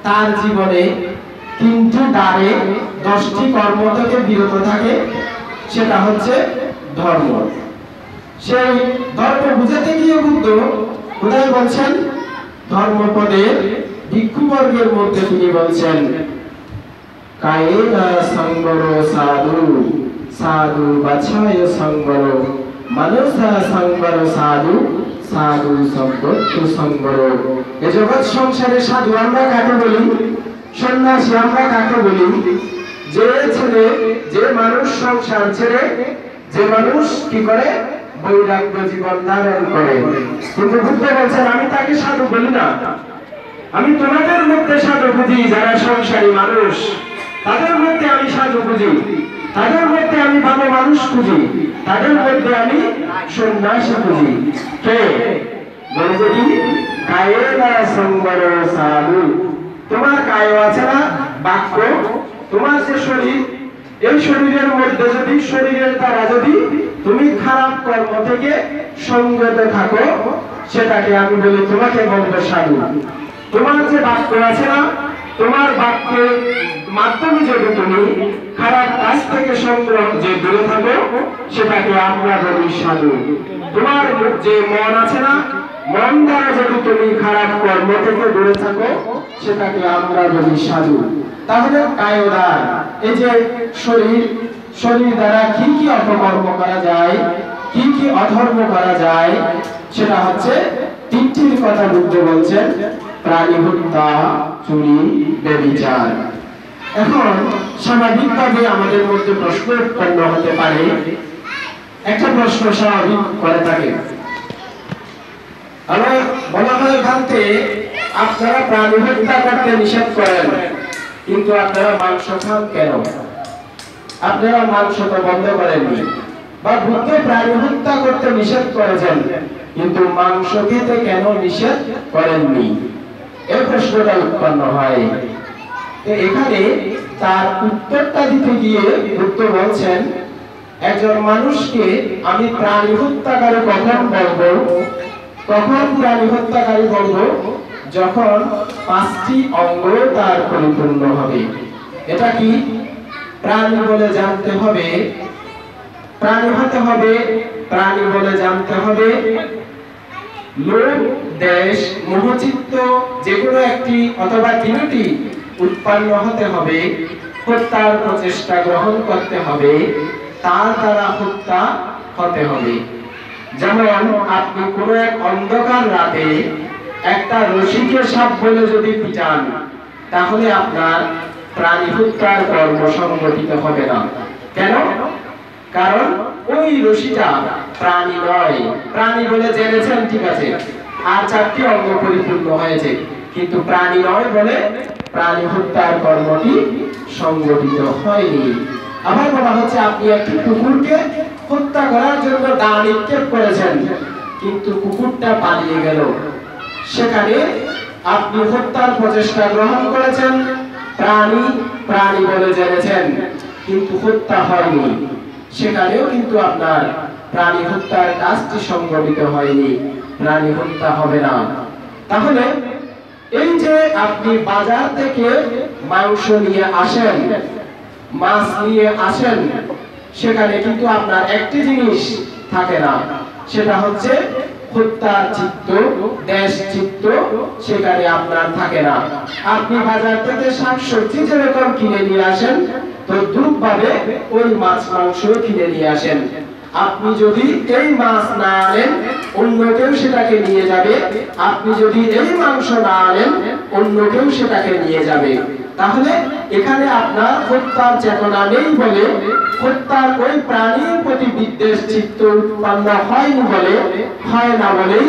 S1: তার জীবনে 3টি দ্বারে 10টি কর্ম থেকে বিরত থাকে, সেটা হচ্ছে ধর্ম। সেই ধর্ম বুঝাতে গিয়ে বুদ্ধ কোথায় বলছেন, ধর্মপদের ভিক্ষুবর্গের মধ্যে তিনি বলছেন কায়েনা সংবর সাধু সাধু বাছায় সংবর মানসা সংবর সাধু সাধু সম্পত্তি সংবর। এ জগৎ সংসারে সাধু আমরা কাকে বলি, সন্ন্যাসী আমরা কাকে বলি? যে ছেলে, যে মানুষ সংসার ছেড়ে, যে মানুষ কি করে, বৈরাগ্য জীবন ধারণ করে। কিন্তু বুদ্ধ বলছেন আমি তাকে সাধু বলি না, আমি তোমাদের মধ্যে সাধু বুঝি যারা সংসারী মানুষ, তাদের মধ্যে আমি সাধু খুঁজি, তাদের মধ্যে আমি ভালো মানুষ খুঁজি, তাদের মধ্যে আমি সন্ন্যাসী খুঁজি। কে বলে যদি কায়েনা সংবর সাধু, তোমার কায় আছে না বাক্য, তোমার যে শরীর, এই শরীরের মধ্যে যদি শরীরের দ্বারা যদি তুমি খারাপ কর্ম থেকে সঙ্গত থাকো, সেটাকে আমি বলি তোমাকে বলবো সাধু। তোমার যে বাক্য আছে না, তোমার বাক্যের মাধ্যমে যদি তুমি খারাপ কাজ থেকে সংগ্রহ যে দূরে থাকো, সেটাকে আমরা বলি সাধু। তোমার যে মন আছে না, মন দ্বারা যদি তুমি খারাপ কর্ম থেকে দূরে থাকো, সেটাকে আমরা বলি সাধু। তাহলে কায়োদার এই যে শরীর দ্বারা কি কি অপকর্ম করা যায়, কি কি অধর্ম করা যায়, সেটা হচ্ছে তিনটির কথা বুদ্ধ বলছেন: প্রাণী হত্যা, চুরি, ব্যভিচার। এখন স্বাভাবিকভাবে আমাদের মধ্যে প্রশ্ন উৎপন্ন হতে পারে, একটা প্রশ্ন স্বাভাবিক করে থাকে, আমার বলা হয় ভাবতে আপনারা প্রাণী হত্যা করতে নিষেধ করেন, কিন্তু আপনারা মাংস খান কেন? আপনারা মাংস তো বন্ধ করেননি। বা বুদ্ধ প্রাণী হত্যা করতে নিষেধ করেছেন, কিন্তু মাংস খেতে কেন নিষেধ করেননি? এই প্রশ্নটা উৎপন্ন হয়। এখানে তার উত্তরটা দিতে গিয়ে বুদ্ধ বলছেন, একজন মানুষকে আমি প্রাণী হত্যাকারী কখন বলবো? কখন প্রাণী হত্যাকারী বলবো? যখন 5টি অঙ্গ তার পরিপূর্ণ হবে। এটা কি? প্রাণী বলে জানতে হবে, প্রাণী হতে হবে, প্রাণী বলে জানতে হবে, লোভ, দেশ, মোহচিত্ত যেগুলো একটি অথবা তিনটি উৎপন্ন হতে হবে, হত্যার প্রচেষ্টা গ্রহণ করতে হবে, তার দ্বারা হত্যা হতে হবে। যেমন আপনি কোনো এক অন্ধকার রাতে একটা রশিকে সাপ বলে যদি পিটান, তাহলে আপনার প্রাণী হত্যার কর্ম সংগঠিত হবে না। কেন? কারণ ওই রশিটা প্রাণী নয়। প্রাণী বলে জেনেছেন, ঠিক আছে, আর 4টি অঙ্গ পরিপূর্ণ হয়েছে, কিন্তু প্রাণী নয় বলে প্রাণী হত্যার কর্মটি সংগঠিত হয়নি। আবার বলা হচ্ছে, আপনি একটি কুকুরকে হত্যা করার জন্য দা নিক্ষেপ করেছেন, কিন্তু কুকুরটা পালিয়ে গেল। সেখানে আপনি হত্যার প্রচেষ্টা গ্রহণ করেছেন, প্রাণী বলে জেনেছেন, কিন্তু হত্যা হয়নি। সেখানেও কিন্তু আপনার প্রাণী হত্যার কাজটি সংগঠিত হয়নি, প্রাণী হত্যা হবে না। তাহলে এই যে আপনি বাজার থেকে মাংস নিয়ে আসেন, মাছ নিয়ে আসেন, সেখানে কিন্তু আপনার একটি জিনিস থাকে না, সেটা হচ্ছে হত্যার চিত্ত, দেশ চিত্ত সেখানে আপনার থাকে না। আপনি বাজার থেকে শাকসবজি যেরকম কিনে নিয়ে আসেন, তো দ্রুতভাবে ওই মাছ মাংস কিনে নিয়ে আসেন। আপনি যদি এই মাছ না আনেন, অন্য কেউ সেটাকে নিয়ে যাবে। আপনি যদি এই মাংস না আনেন, অন্য কেউ সেটাকে নিয়ে যাবে। তাহলে এখানে আপনার হত্যার চেতনা নেই বলে, হত্যার ওই প্রাণীর প্রতি বিদ্বেষ চিত্ত উৎপন্ন হয়নি বলে, হয় না বলেই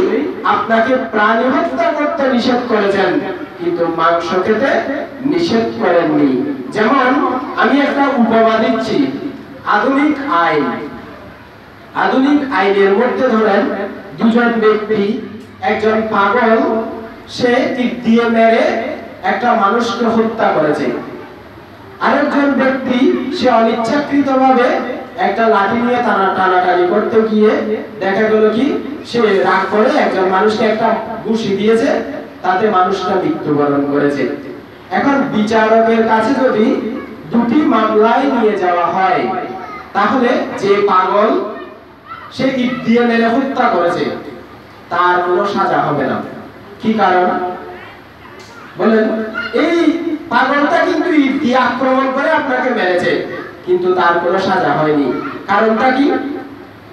S1: আপনাকে প্রাণী হত্যা করতে নিষেধ করেছেন, কিন্তু মাংস খেতে নিষেধ করেননি। যেমন আমি একটা উপমা দিচ্ছি, আধুনিক আইনের মধ্যে ধরেন দুজন ব্যক্তি, একজন পাগল, সে তীর দিয়ে মেরে একটা মানুষকে হত্যা করেছে। আরেকজন ব্যক্তি, সে অনিচ্ছাকৃতভাবে একটা লাঠি নিয়ে টানাটানি করতে গিয়ে দেখা গেল কি, সে রাগ করে একজন মানুষকে একটা ঘুষি দিয়েছে, তাতে মানুষটা মৃত্যুবরণ করেছে। এখন বিচারকের কাছে যদি দুটি মামলায় নিয়ে যাওয়া হয়, তাহলে যে পাগল সে ইট দিয়ে মেরে হত্যা করেছে, তার কোনো সাজা হবে না। কি কারণ বলেন? এই পাগলটা কিন্তু ইট দিয়ে আক্রমণ করে আপনাকে মেরেছে, কিন্তু তার কোনো সাজা হয়নি। কারণটা কি?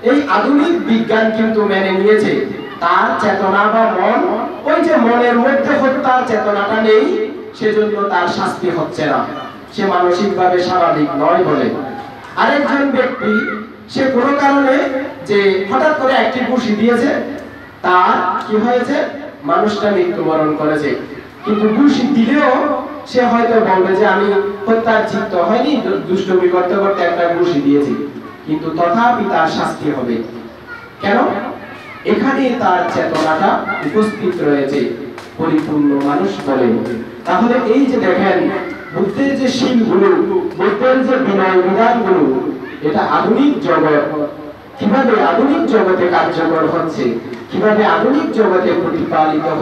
S1: এই আধুনিক বিজ্ঞান কিন্তু মেনে নিয়েছে তার চেতনা বা মন, ওই যে মনের মধ্যে হত্যার চেতনাটা নেই, সেজন্য তার শাস্তি হচ্ছে না, সে মানসিকভাবে স্বাভাবিক নয় বলে। আরেকজন ব্যক্তি, সে কোনো কারণে যে হঠাৎ করে একটি ঘুষি দিয়েছে, তার কি হয়েছে? মানুষটা মৃত্যুবরণ করেছে। কিন্তু ঘুষি দিলেও সে হয়তো বলবে যে আমি হত্যার চিত্ত হয়নি, দুষ্টমি করতে করতে একটা ঘুষি দিয়েছি, কিন্তু তথাপি তার শাস্তি হবে। কেন? এখানে তার চেতনাটা উপস্থিত রয়েছে, পরিপূর্ণ মানুষ বলে। তাহলে এই যে দেখেন বুদ্ধের যে শিলগুলো, বুদ্ধের যে বিনয় বিধানগুলো, এটা আধুনিক জগৎ কিভাবে আধুনিক জগতে কার্যকর হচ্ছে, কিভাবে আধুনিক জগতে প্রতিপালিত হচ্ছে